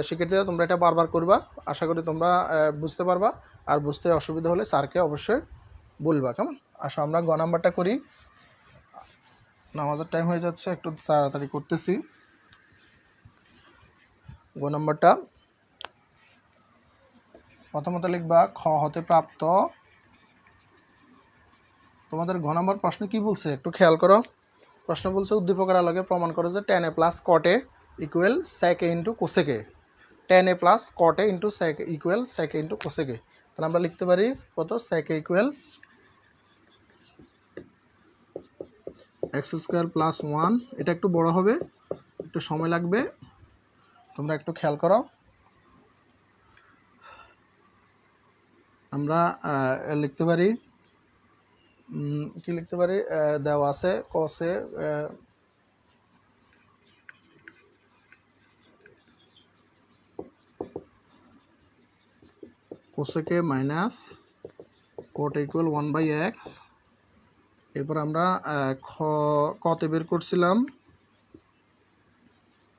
শিক্ষার্থীরা তোমরা এটা বারবার করবা, আশা করি তোমরা বুঝতে পারবা। আর বুঝতে অসুবিধা হলে স্যারকে অবশ্যই বলবা, কেমন? আসো আমরা গ নাম্বারটা করি, নামাজের টাইম হয়ে যাচ্ছে, একটু তাড়াতাড়ি করতেছি। গ নাম্বারটা প্রথমত লিখবা খ হতে প্রাপ্ত। তোমাদের ঘ নম্বর প্রশ্ন কি বলছে একটু খেয়াল করো। প্রশ্ন বলছে উদ্দীপকের আলোকে প্রমাণ করো যে tan a plus cot a equal sec a into cosec a। tan a plus cot a into sec equal sec a into cosec a। তাহলে আমরা লিখতে পারি কত, sec a equal x square plus 1। এটা একটু বড় হবে, একটু সময় লাগবে, তোমরা একটু খেয়াল করো। আমরা লিখতে পারি কি লিখতে পারি, দেওয়া আছে cos a cosec a minus cot equal 1 by x. এরপর আমরা কতে বের করছিলাম,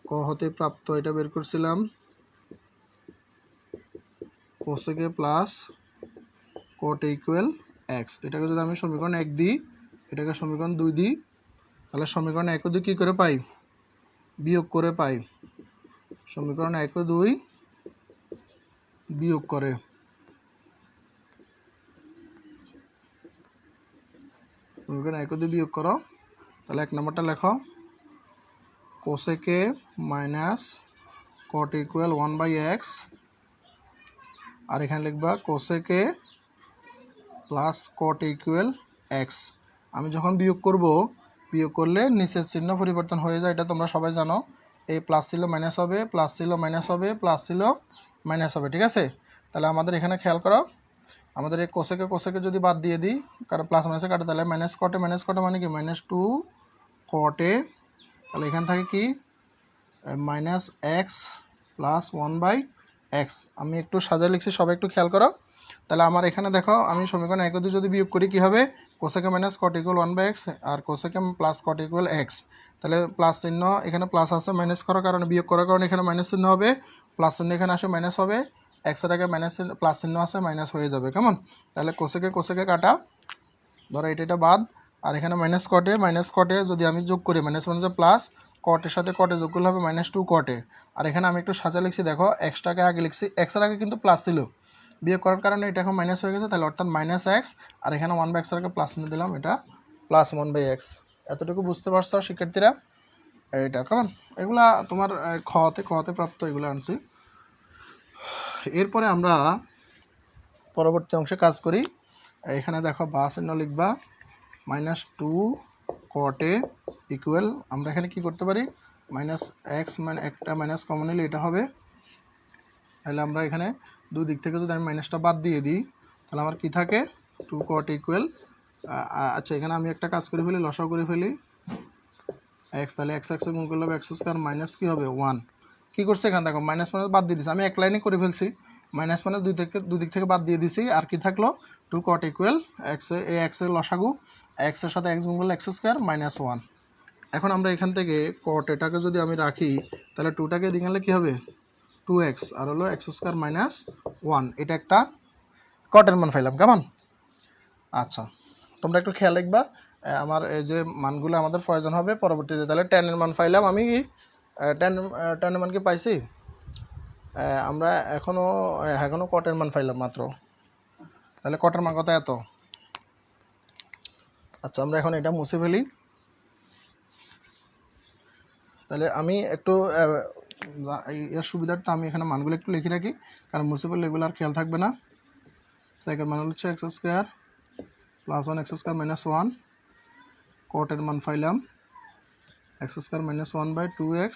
ক হতে প্রাপ্ত এটা বের করছিলাম cosec a plus cot equal x. এটাকে যদি আমি সমীকরণ 1 দিই, এটাকে সমীকরণ 2 দিই, তাহলে সমীকরণ 1 ও 2 কী করে পাই, বিয়োগ করে পাই। সমীকরণ 1 ও 2 বিয়োগ করে, সমীকরণ 1 ও 2 বিয়োগ করো। তাহলে 1 নম্বরটা লেখো cosec a minus cot equal 1 by x, আর এখানে লিখবা cosec a plus cot equal x. আমি যখন বিয়োগ করব, বিয়োগ করলে নিচের চিহ্ন পরিবর্তন হয়ে যায়, এটা তোমরা সবাই জানো। এই প্লাস ছিল মাইনাস হবে, প্লাস ছিল মাইনাস হবে, প্লাস ছিল মাইনাস হবে, ঠিক আছে? তাহলে আমাদের এখানে খেয়াল করো, আমাদের এই কোসেকে যদি বাদ দিয়ে দিই, কারণ প্লাস মাইনাসে কাটে, তাহলে মাইনাস কটে মানে কি মাইনাস 2 cot a। তাহলে এখানে থাকে কি minus x plus 1 by x. আমি একটু সাজা লিখছি, সবাই একটু খেয়াল করো। তাহলে আমার এখানে দেখো, আমি সমীকরণ 1 ও 2 যদি বিয়োগ করি কি হবে, cosec A minus cot equal 1 by x আর cosec A plus cot equal x. তাহলে প্লাস চিহ্ন এখানে প্লাস আছে, মাইনাস করার কারণে, বিয়োগ করার কারণে এখানে মাইনাস চিহ্ন হবে, প্লাস চিহ্ন এখানে আসে মাইনাস হবে, এক্সের আগে মাইনাস প্লাস চিহ্ন আছে, মাইনাস হয়ে যাবে, কেমন? তাহলে কোসেকে কাটা, ধরো এটা বাদ, আর এখানে মাইনাস কটে যদি আমি যোগ করি, মাইনাস মাইনাসে প্লাস, কটের সাথে কটে যোগ করলে হবে মাইনাস 2 cot। আর এখানে আমি একটু সাজা লিখছি, দেখো এক্সটাকে আগে লিখছি, এক্সের আগে কিন্তু প্লাস ছিল, বিয়োগ করার কারণে এটা এখন মাইনাস হয়ে গেছে, তাহলে অর্থাৎ মাইনাস এক্স, আর এখানে 1 বাই এক্সের আগে প্লাস নিয়ে দিলাম, এটা প্লাস 1 বাই এক্স। এতটুকু বুঝতে পারছো শিক্ষার্থীরা? এটা কেমন, এগুলা তোমার খতে প্রাপ্ত, এগুলো আনছি। এরপরে আমরা পরবর্তী অংশে কাজ করি। এখানে দেখো বা চিহ্ন লিখবা, মাইনাস 2 cot a ইকুয়াল, আমরা এখানে কি করতে পারি, মাইনাস এক্স মানে একটা মাইনাস কমন নিলে এটা হবে। তাহলে আমরা এখানে দুই দিক থেকে যদি আমি মাইনাসটা বাদ দিয়ে দিই, তাহলে আমার কি থাকে 2 cot ইকুয়াল, আচ্ছা এখানে আমি একটা কাজ করে ফেলি, লসাও করে ফেলি এক্স, তাহলে এক্স এক্সে গুণ করলে হবে এক্স স্কোয়ার মাইনাস কি হবে 1। কী করছে এখানে দেখো, মাইনাস মাইনাস বাদ দিয়ে দিচ্ছি, আমি এক লাইনে করে ফেলছি, মাইনাস মাইনাস দুই দিক থেকে বাদ দিয়ে দিছি, আর কি থাকলো 2 cot ইকুয়াল এক্স, এই এক্সের লসাগু, এক্সের সাথে এক্স গুণ করলে এক্স স্কোয়ার মাইনাস 1। এখন আমরা এখান থেকে cot এটাকে যদি আমি রাখি, তাহলে 2টাকে দিয়ে গেলে কী হবে 2x, আর হলো এক্স স্কোয়ার মাইনাস 1। এটা একটা কটের মান পাইলাম, কেমন? আচ্ছা তোমরা একটু খেয়াল রাখবা, আমার এই যে মানগুলো আমাদের প্রয়োজন হবে পরবর্তীতে। তাহলে টেনের মান পাইলাম, আমি কি টেনের মান কি পাইছি? আমরা এখনও কটের মান পাইলাম মাত্র, তাহলে কটের মান কত, এত। আচ্ছা আমরা এখন এটা মুছে ফেলি। তাহলে আমি একটু এর সুবিধার্থে আমি এখানে মানগুলো একটু লিখে রাখি, কারণ মুছে ফেললে এগুলো আর খেয়াল থাকবে না। সেকেন্ড মান হচ্ছে x square plus 1 x square minus 1, কটের মান পাইলাম x square minus 1 by 2x।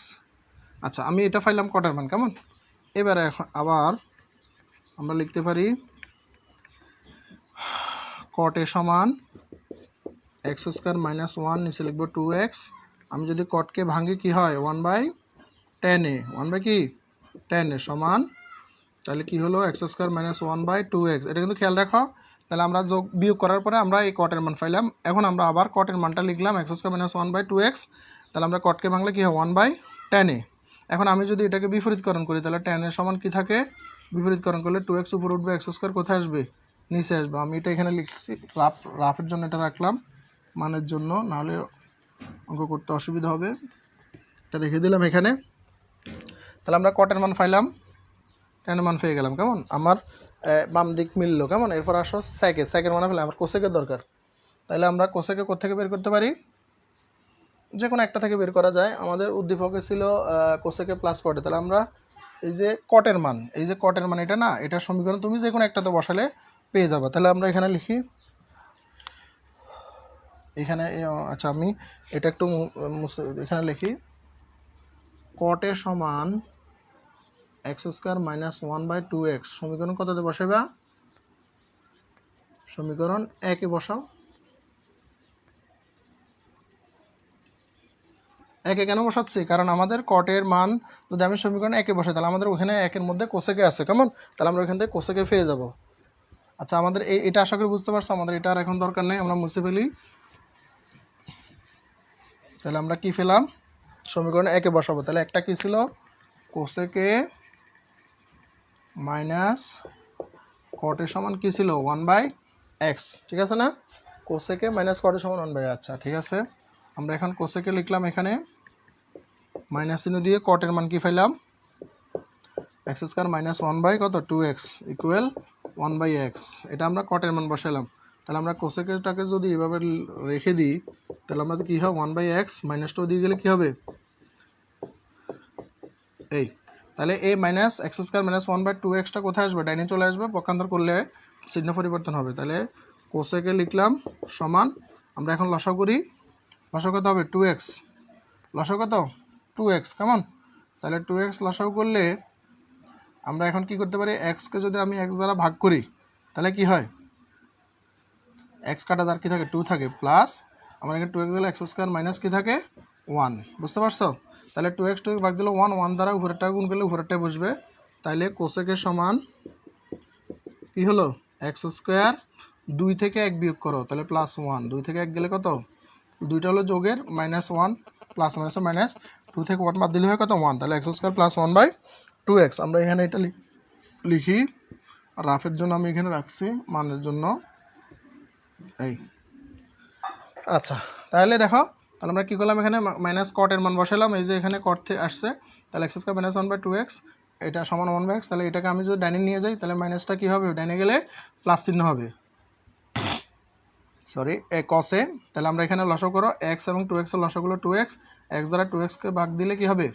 আচ্ছা আমি এটা পাইলাম কটের মান, কেমন? এবারে এখন আবার আমরা লিখতে পারি cot a সমান এক্স স্কোয়ার মাইনাস 1, নিচে লিখবো 2x আমি যদি কটকে ভাঙি কি হয় 1/10 1 কি 10 সমান, তাহলে কি হলো x স্কয়ার মাইনাস 1/2x। এটা কিন্তু খেয়াল রাখো। তাহলে আমরা যোগ বিয়োগ করার পরে আমরা এই কটের মান পাইলাম। এখন আমরা আবার কটের মানটা লিখলাম x স্কয়ার মাইনাস 1/2x। তাহলে আমরা কটকে ভাঙলে কি হয় 1/10। এখন আমি যদি এটাকে বিপরীতকরণ করি তাহলে 10 এর সমান কি থাকে, বিপরীতকরণ করলে 2x উপর উঠবে, x স্কয়ার কোথায় আসবে, নিচে আসবে। আমি এটা এখানে লিখছি, রাফের জন্য এটা রাখলাম মানের জন্য, নাহলে অঙ্ক করতে অসুবিধা হবে। এটা রেখে দিলাম এখানে। তাহলে আমরা কটের মান পাইলাম, 10 মান পেয়ে গেলাম। কেমন আমার বাম দিক মিললো। কেমন এরপর আসো সেকের মানে ফেলে আমার কোসেকের দরকার। তাহলে আমরা কোসেকে কোত্থেকে বের করতে পারি, যে কোনো একটা থেকে বের করা যায়। আমাদের উদ্দীপকে ছিল কোসেকে প্লাস কটে। তাহলে আমরা এই যে কটের মান, এই যে কটের মান এটা না, এটা সমীকরণ তুমি যে কোনো একটাতে বসালে পেয়ে যাবে। তাহলে আমরা এখানে লিখি, এখানে আচ্ছা আমি এটা একটু এখানে লিখি, কটের সমান x স্কয়ার মাইনাস 1/2x। সমীকরণ কততে বসাইবা, সমীকরণ 1 এ বসাও। 1 এ কেন বসাচ্ছি, কারণ আমাদের কটের মান যদি আমি সমীকরণ 1 এ বসাই তাহলে আমাদের ওখানে 1 এর মধ্যে কোসেকে আছে। কেমন, তাহলে আমরা ওখান থেকে কোসেকে পেয়ে যাব। আচ্ছা আমাদের এটা আশা করি বুঝতে পারছো। আমাদের এটা আর এখন দরকার নেই, আমরা মুছে ফেলি। তাহলে আমরা কি পেলাম, সমীকরণ 1 এ বসাবো। তাহলে একটা কি ছিল, কোসেকে মাইনাস কটের সমান কি ছিল 1/x। ঠিক আছে না, কোসেকে মাইনাস কটের সমান 1/x। আচ্ছা ঠিক আছে, আমরা এখন কোসেকে লিখলাম, এখানে মাইনাস চিহ্ন দিয়ে কটের মান কি পাইলাম, x square minus 1/2x equal 1/x। এটা আমরা কটের মান বসাইলাম। তাহলে আমরা কোসেকেটাকে যদি এভাবে রেখে দিই তাহলে আমাদের কি হয় 1/x, মাইনাসটাও দিয়ে গেলে কি হবে এই। তাহলে a minus x square minus 1/2xটা কোথায় আসবে, ডাইনে চলে আসবে। পক্ষান্তর করলে চিহ্ন পরিবর্তন হবে। তাহলে কোসেকে লিখলাম সমান, আমরা এখন লসাগু করি। লসাগু কত হবে 2x, লসাগু কত 2x। কেমন, তাহলে 2x লসাগু করলে আমরা এখন কি করতে পারি, x কে যদি আমি x দ্বারা ভাগ করি তাহলে কি হয়, x কাটা যার কি থাকে 2 থাকে, প্লাস আমার এখানে 2x দিলে x স্কয়ার মাইনাস কি থাকে 1। বুঝতে পারছো, তাহলে 2x ভাগ দিলে 1 দ্বারা উপরেরটা গুণ করলে উপরেরটাই বসবে। তাহলে কোসেকের সমান কি হলো, x স্কয়ার 2 থেকে 1 বিয়োগ করো তাহলে প্লাস 1, 2 থেকে 1 গেলে কত, দুইটা হলো যোগের, মাইনাস 1 প্লাস মাইনাস মাইনাস, 2 থেকে 1 বাদ দিলে হয় কত 1। তাহলে x স্কয়ার প্লাস 1/2x। আমরা এখানে এটা লিখি, রাফের জন্য আমি এখানে রাখছি মানের জন্য এই। আচ্ছা তাহলে দেখো, তাহলে আমরা কী করলাম, এখানে মাইনাস কটের মান বসালাম। এই যে এখানে কট থেকে আসছে, তাহলে x স্কয়ার মাইনাস 1/2x এটা সমান 1/x। তাহলে এটাকে আমি যদি ডাইনে নিয়ে যাই তাহলে মাইনাসটা কী হবে, ডাইনে গেলে প্লাস চিহ্ন হবে, সরি কসে। তাহলে আমরা এখানে লসাগু করো, x এবং 2x এর লসাগুলো 2x, x দ্বারা 2x-কে ভাগ দিলে কি হবে,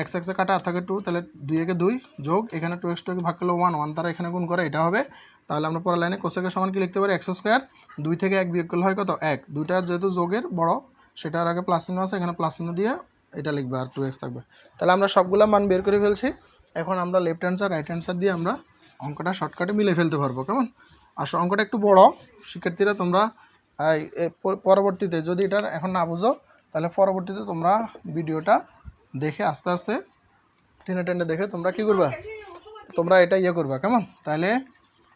x এ কাটা আর থাকে 2, তাহলে 2 একে 2 যোগ, এখানে 2x ভাগ করলে 1 দ্বারা এখানে গুণ করে এটা হবে। তাহলে আমরা পরের লাইনে কোসেকের সমান কি লিখতে পারি, x স্কয়ার 2 থেকে 1 বিয়োগ করলে হয় কত 1। দুইটা যেহেতু যোগের বড় সেটার আগে প্লাস চিহ্ন আছে, এখানে প্লাস চিহ্ন দিয়ে এটা লিখবে আর 2x থাকবে। তাহলে আমরা সবগুলা মান বের করে ফেলছি। এখন আমরা left hand side right hand side দিয়ে আমরা অঙ্কটা শর্টকাটে মিলে ফেলতে পারবো। কেমন, আসলে অঙ্কটা একটু বড়, শিক্ষার্থীরা তোমরা পরবর্তীতে যদি এটা এখন না বুঝো তাহলে পরবর্তীতে তোমরা ভিডিওটা দেখে আস্তে আস্তে টেনে টেনে দেখে তোমরা কী করবা, তোমরা এটা করবা। কেমন, তাহলে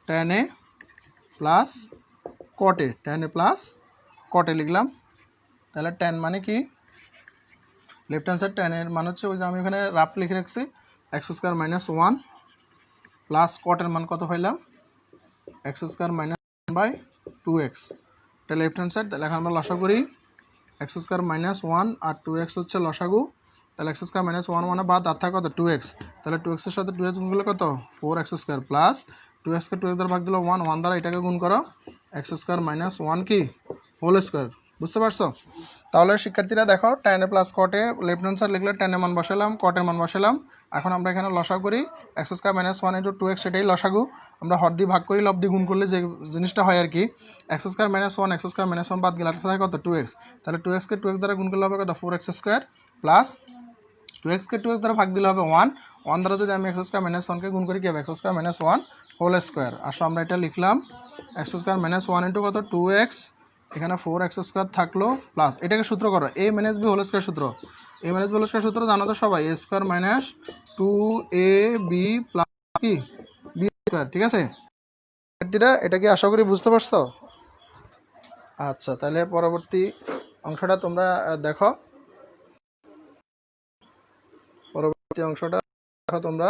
tan a প্লাস কটে, tan a প্লাস কটে লিখলাম। তাহলে tan মানে কি, লেফট হ্যান্ড সাইড tan এর মান হচ্ছে ওই যে আমি এখানে রাফ লিখে রাখছি, x স্কয়ার মাইনাস 1 প্লাস কটের মান কত পাইলাম, x স্কয়ার মাইনাস 1/2x। এটা লেফট হ্যান্ড সাইড। তাহলে এখন আমরা লসাগু করি, x স্কয়ার মাইনাস 1 আর 2x হচ্ছে লসাগু। তাহলে x স্কয়ার মাইনাস 1 বাদ আর থাকে কত 2x। তাহলে 2x এর সাথে 2x গুণ করলে কত 4x স্কয়ার, প্লাস 2x কে 2x দ্বারা ভাগ দিলে 1 দ্বারা এটাকে গুণ করো, x স্কয়ার মাইনাস 1 কি হোল স্কয়ার। বুঝতে পারছো, তাহলে শিক্ষার্থীরা দেখো tan a প্লাস কটে লেফট হ্যান্ড সাইড লিখলে tan এর মান বসালাম, কটের মান বসালাম। এখন আমরা এখানে লসাগু করি, x স্কয়ার মাইনাস 1 * 2x সেটাই লসাগু। আমরা হর দিয়ে ভাগ করি, লব দিয়ে গুণ করলে যে জিনিসটা হয় আর কি, x square minus 1 x square minus 1 বাদ গেলে আর থাকে কত 2x। তাহলে 2x কে 2x দ্বারা গুণ করলে হবে কত 4x স্কয়ার, প্লাস 2x কে 2x দ্বারা ভাগ দিলে হবে 1 দ্বারা যদি আমি x স্কয়ার মাইনাস 1 কে গুণ করি কি হবে, x square minus 1 whole square. আসো আমরা এটা লিখলাম, x স্কয়ার মাইনাস 1 * কত 2x এখানে 4x² থাকলো প্লাস এটাকে সূত্র করো a - b হোল স্কয়ার সূত্র। a - b হোল স্কয়ার সূত্র জানো তো সবাই, a² - 2ab প্লাস কি b স্কয়ার। ঠিক আছে, এটা কি আশা করি বুঝতে পারছো? আচ্ছা, তাহলে পরবর্তী অংশটা তোমরা দেখো। পরবর্তী অংশটা দেখো তোমরা।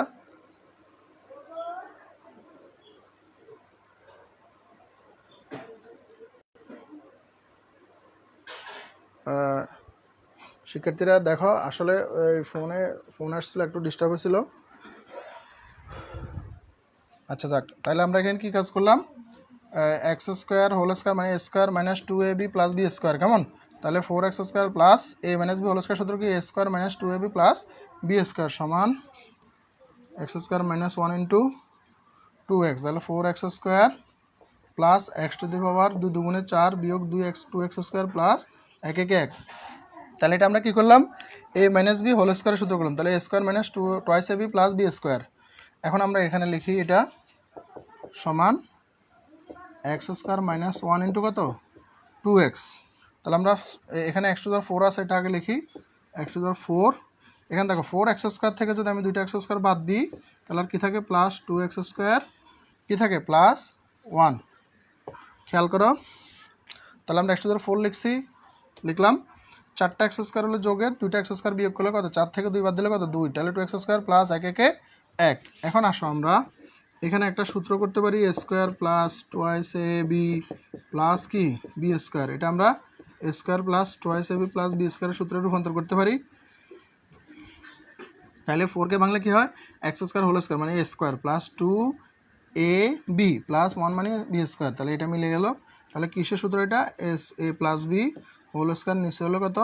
শিক্ষার্থীরা দেখো, আসলে ফোন আসছিল, একটু ডিস্টার্ব হয়েছিল। আচ্ছা যাক, তাহলে আমরা এখানে কি কাজ করলাম, x² হোল স্কয়ার মানে a² - 2ab plus b square. কেমন? তাহলে 4x² plus a - b whole square সূত্র কি, a² - 2ab plus b square সমান x² - 1 ইন্টু 2x। তাহলে 4x² প্লাস x⁴ 2 দুগুণে 4 বিয়োগ 2x² প্লাস 1 1 1। তাহলে এটা আমরা কি করলাম, a - b হোল স্কয়ার সূত্র করলাম। তাহলে a² - 2ab plus b square. এখন আমরা এখানে লিখি এটা সমান x² - 1 ইন্টু কত, 2x। তাহলে আমরা এখানে x⁴ আছে, এটা আগে লিখি x⁴। এখানে দেখো 4x² থেকে যদি আমি 2টা x² বাদ দিই তাহলে আর কি থাকে, প্লাস 2x² কি থাকে, প্লাস 1। খেয়াল করো, তাহলে আমরা x⁴ লিখলাম। 4টা x² হলো যোগের, 2টা x² বিয়োগ করলে কত, 4 থেকে 2 বাদ দিলে কত, 2। তাহলে 2x² প্লাস 1 1 1। এখন আসো আমরা এখানে একটা সূত্র করতে পারি, a² প্লাস 2ab প্লাস কি b স্কয়ার। এটা আমরা a² plus 2ab plus b স্কয়ারের সূত্রে রূপান্তর করতে পারি। তাহলে 4কে বাংলা কি হয়, x² হোল স্কয়ার মানে a² প্লাস 2ab প্লাস 1 মানে b স্কয়ার। তাহলে এটা মিলে গেল। তাহলে কিসের সূত্র এটা, a plus b whole square, নিচে হলো কত,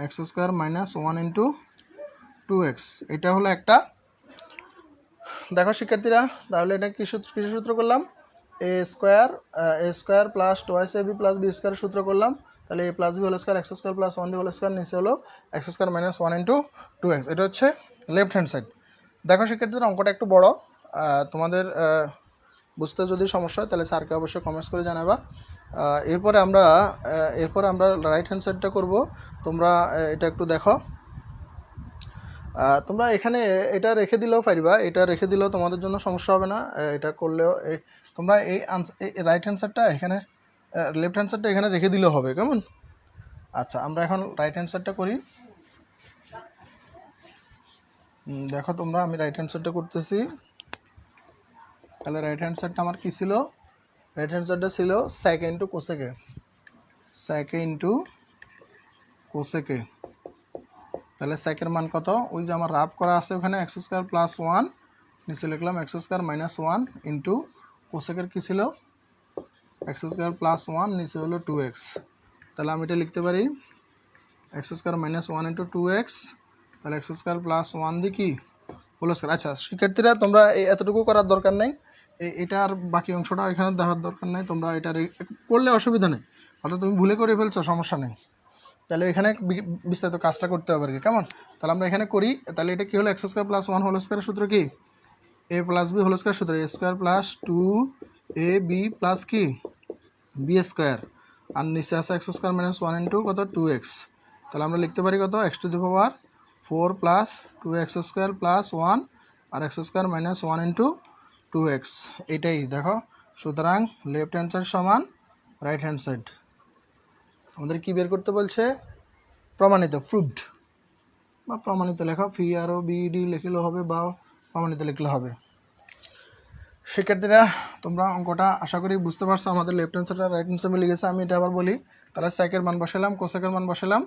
x² - 1 ইন্টু 2x। এটা হলো একটা। দেখো শিক্ষার্থীরা, তাহলে এটা কিসের সূত্র করলাম, a² plus 2ab plus b স্কয়ারের সূত্র করলাম। তাহলে a plus b whole square, x² plus 1b whole square, নিচে হলো x² - 1 ইন্টু 2x। এটা হচ্ছে লেফট হ্যান্ড সাইড। দেখো শিক্ষার্থীরা, অঙ্কটা একটু বড়, তোমাদের বুঝতে যদি সমস্যা হয় তাহলে স্যারকে অবশ্যই কমেন্টস করে জানাবা। এরপরে আমরা রাইট হ্যান্ড সাইডটা করব। তোমরা এটা একটু দেখো। তোমরা এখানে এটা রেখে দিলেও পারবা, এটা রেখে দিলেও তোমাদের জন্য সমস্যা হবে না। এটা করলেও তোমরা এই রাইট হ্যান্ড সাইডটা এখানে, লেফট হ্যান্ড সাইডটা এখানে রেখে দিলেও হবে। কেমন? আচ্ছা, আমরা এখন রাইট হ্যান্ড সাইডটা করি। দেখো তোমরা, আমি রাইট হ্যান্ড সাইডটা করতেছি। তাহলে রাইট হ্যান্ড সাইডটা আমার কি ছিল, রাইট হ্যান্ড সাইডটা ছিল sec into cosec, sec into cosec. তাহলে সেকের মান কত, ওই যে আমার রাফ করা আছে ওখানে x² প্লাস 1, নিচে লিখলাম x² - 1 ইন্টু কোসেকের কী ছিল, x² প্লাস 1, নিচে হলো 2x। তাহলে আমি এটা লিখতে পারি x² - 1 ইন্টু 2x। তাহলে x² প্লাস 1 দিয়ে কি হোল স্কয়ার। আচ্ছা শিক্ষার্থীরা, তোমরা এই এতটুকু করার দরকার নেই, এটার বাকি অংশটা এখানে দেখার দরকার নেই। তোমরা এটা করলে অসুবিধা নেই, অর্থাৎ তুমি ভুলে করে ফেলছো, সমস্যা নেই। তাহলে এখানে বিস্তারিত কাজটা করতে হবে আর কি। কেমন? তাহলে আমরা এখানে করি। তাহলে এটা কি হলো, x² প্লাস 1 হোল স্কয়ারের সূত্র কি, a plus b whole square সূত্র, a² প্লাস 2ab প্লাস কি b স্কয়ার, আর নিচে আছে x² - 1 ইন্টু কত, 2x। তাহলে আমরা লিখতে পারি কত, x⁴ প্লাস 2x² প্লাস 1 আর x² - 1 ইন্টু 2x। এটাই দেখো। সুতরাং লেফট হ্যান্ড সাইড সমান রাইট হ্যান্ড সাইড। আমাদের কি বের করতে বলছে, প্রমাণিত, প্রুভড, বা প্রমাণিত লেখা, PROVED লিখলেও হবে বা প্রমাণিত লিখলে হবে। শিক্ষার্থীরা, তোমরা অঙ্কটা আশা করি বুঝতে পারছো। আমাদের লেফট হ্যান্ড সাইড আর রাইট হ্যান্ড সাইড মিলে গেছে। আমি এটা আবার বলি। তাহলে সেকের মান বসালাম, কোসেকের মান বসালাম।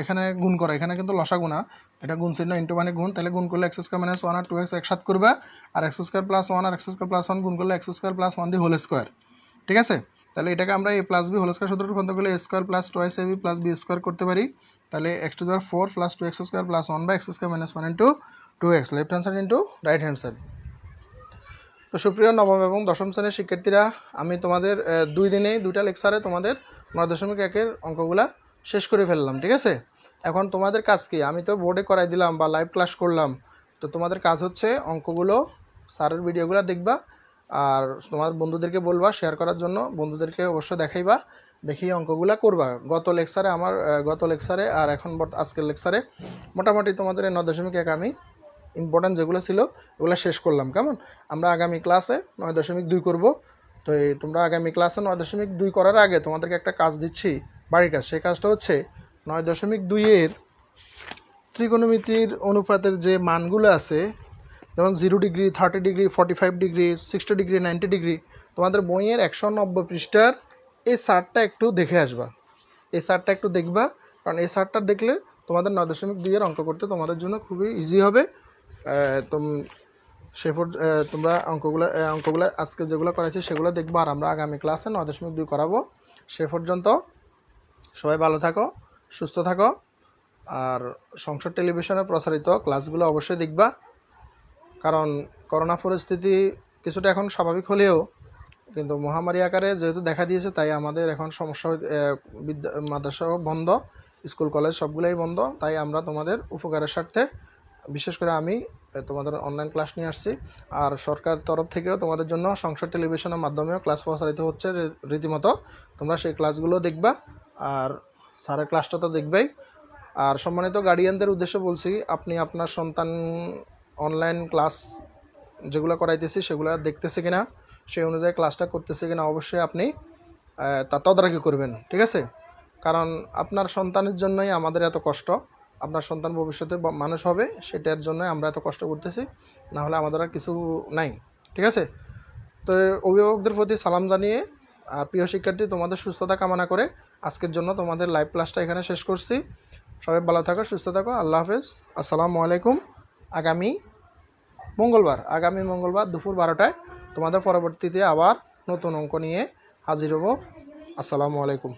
এখানে গুণ করা, এখানে কিন্তু লসাগু না, এটা গুণ চিহ্ন, ইন্টু মানে গুণ। তাহলে গুণ করলে x² - 1 আর 2x একসাথে করবে, আর x² প্লাস 1 আর x² প্লাস 1 গুণ করলে x² প্লাস 1 দিয়ে হোল স্কোয়ার। ঠিক আছে? তাহলে এটাকে আমরা a plus b whole square সূত্রে রূপান্তর করলে a² plus 2ab plus b square করতে পারি। তাহলে x⁴ প্লাস 2x² প্লাস 1 বা x² - 1 into 2x, left hand side into right hand side. তো সুপ্রিয় নবম এবং দশম শ্রেণীর শিক্ষার্থীরা, আমি তোমাদের 2 দিনেই 2টা লেকচারে তোমাদের 9.1-এর অঙ্কগুলা শেষ করে ফেললাম। ঠিক আছে? এখন তোমাদের কাজ কি, আমি তো বোর্ডে করাই দিলাম বা লাইভ ক্লাস করলাম, তো তোমাদের কাজ হচ্ছে অঙ্কগুলো, স্যারের ভিডিওগুলো দেখবা, আর তোমার বন্ধুদেরকে বলবা শেয়ার করার জন্য, বন্ধুদেরকে অবশ্যই দেখাইবা, দেখিয়ে অঙ্কগুলা করবা। গত লেকচারে আর এখন আজকের লেকচারে মোটামুটি তোমাদের 9.1 আমি ইম্পর্টেন্ট যেগুলো ছিল ওগুলো শেষ করলাম। কেমন? আমরা আগামী ক্লাসে 9.2 করব। তো তোমরা আগামী ক্লাসে 9.2 করার আগে তোমাদেরকে একটা কাজ দিচ্ছি, বাড়ির কাজ। সেই কাজটা হচ্ছে 9.2 এর ত্রিকোণমিতির অনুপাতের যে মানগুলো আছে, যেমন 0 degree, 30 degree, 45 degree, 60 degree, 90 degree, তোমাদের বইয়ের 190 পৃষ্ঠার এই চার্টটা একটু দেখে আসবা। এই চার্টটা একটু দেখবা, কারণ এই চার্টটা দেখলে তোমাদের 9.2 এর অঙ্ক করতে তোমাদের জন্য খুবই ইজি হবে। তোমরা অঙ্কগুলো আজকে যেগুলো করাইছি সেগুলো দেখবো, আর আমরা আগামী ক্লাসে 9.2 করাবো। সে পর্যন্ত সবাই ভালো থাকো, সুস্থ থাকো, আর সংসদ টেলিভিশনে প্রচারিত ক্লাসগুলো অবশ্যই দেখবা। কারণ করোনা পরিস্থিতি কিছুটা এখন স্বাভাবিক হলেও কিন্তু মহামারী আকারে যেহেতু দেখা দিয়েছে, তাই আমাদের এখন সমস্যা, মাদ্রাসা বন্ধ, স্কুল কলেজ সবগুলোই বন্ধ। তাই আমরা তোমাদের উপকারের স্বার্থে বিশেষ করে আমি তোমাদের অনলাইন ক্লাস নিয়ে আসছি। আর সরকার তরফ থেকেও তোমাদের জন্য সংসদ টেলিভিশনের মাধ্যমেও ক্লাস প্রচারিত হচ্ছে রীতিমতো। তোমরা সেই ক্লাসগুলো দেখবা, আর স্যারের ক্লাসটা তো দেখবেই। আর সম্মানিত গার্ডিয়ানদের উদ্দেশ্যে বলছি, আপনি আপনার সন্তান অনলাইন ক্লাস যেগুলো করাইতেছি সেগুলো দেখতেছে কিনা, সেই অনুযায়ী ক্লাসটা করতেছে কিনা অবশ্যই আপনি তা তদারকি করবেন, ঠিক আছে? কারণ আপনার সন্তানের জন্যই আমাদের এত কষ্ট। আপনার সন্তান ভবিষ্যতে মানুষ হবে, সেটার জন্যই আমরা এত কষ্ট করতেছি, না হলে আমাদের আর কিছু নাই, ঠিক আছে? তো অভিভাবকদের প্রতি সালাম জানিয়ে আর প্রিয় শিক্ষার্থী, তোমাদের সুস্থতা কামনা করে আজকের জন্য তোমাদের লাইভ ক্লাসটা এখানে শেষ করছি। সবাই ভালো থাকো, সুস্থ থাকো, আল্লাহ হাফেজ, আসসালামু আলাইকুম। আগামী মঙ্গলবার দুপুর 12টায় তোমাদের পরবর্তীতে আবার নতুন অঙ্ক নিয়ে হাজির হব। আসসালামু আলাইকুম।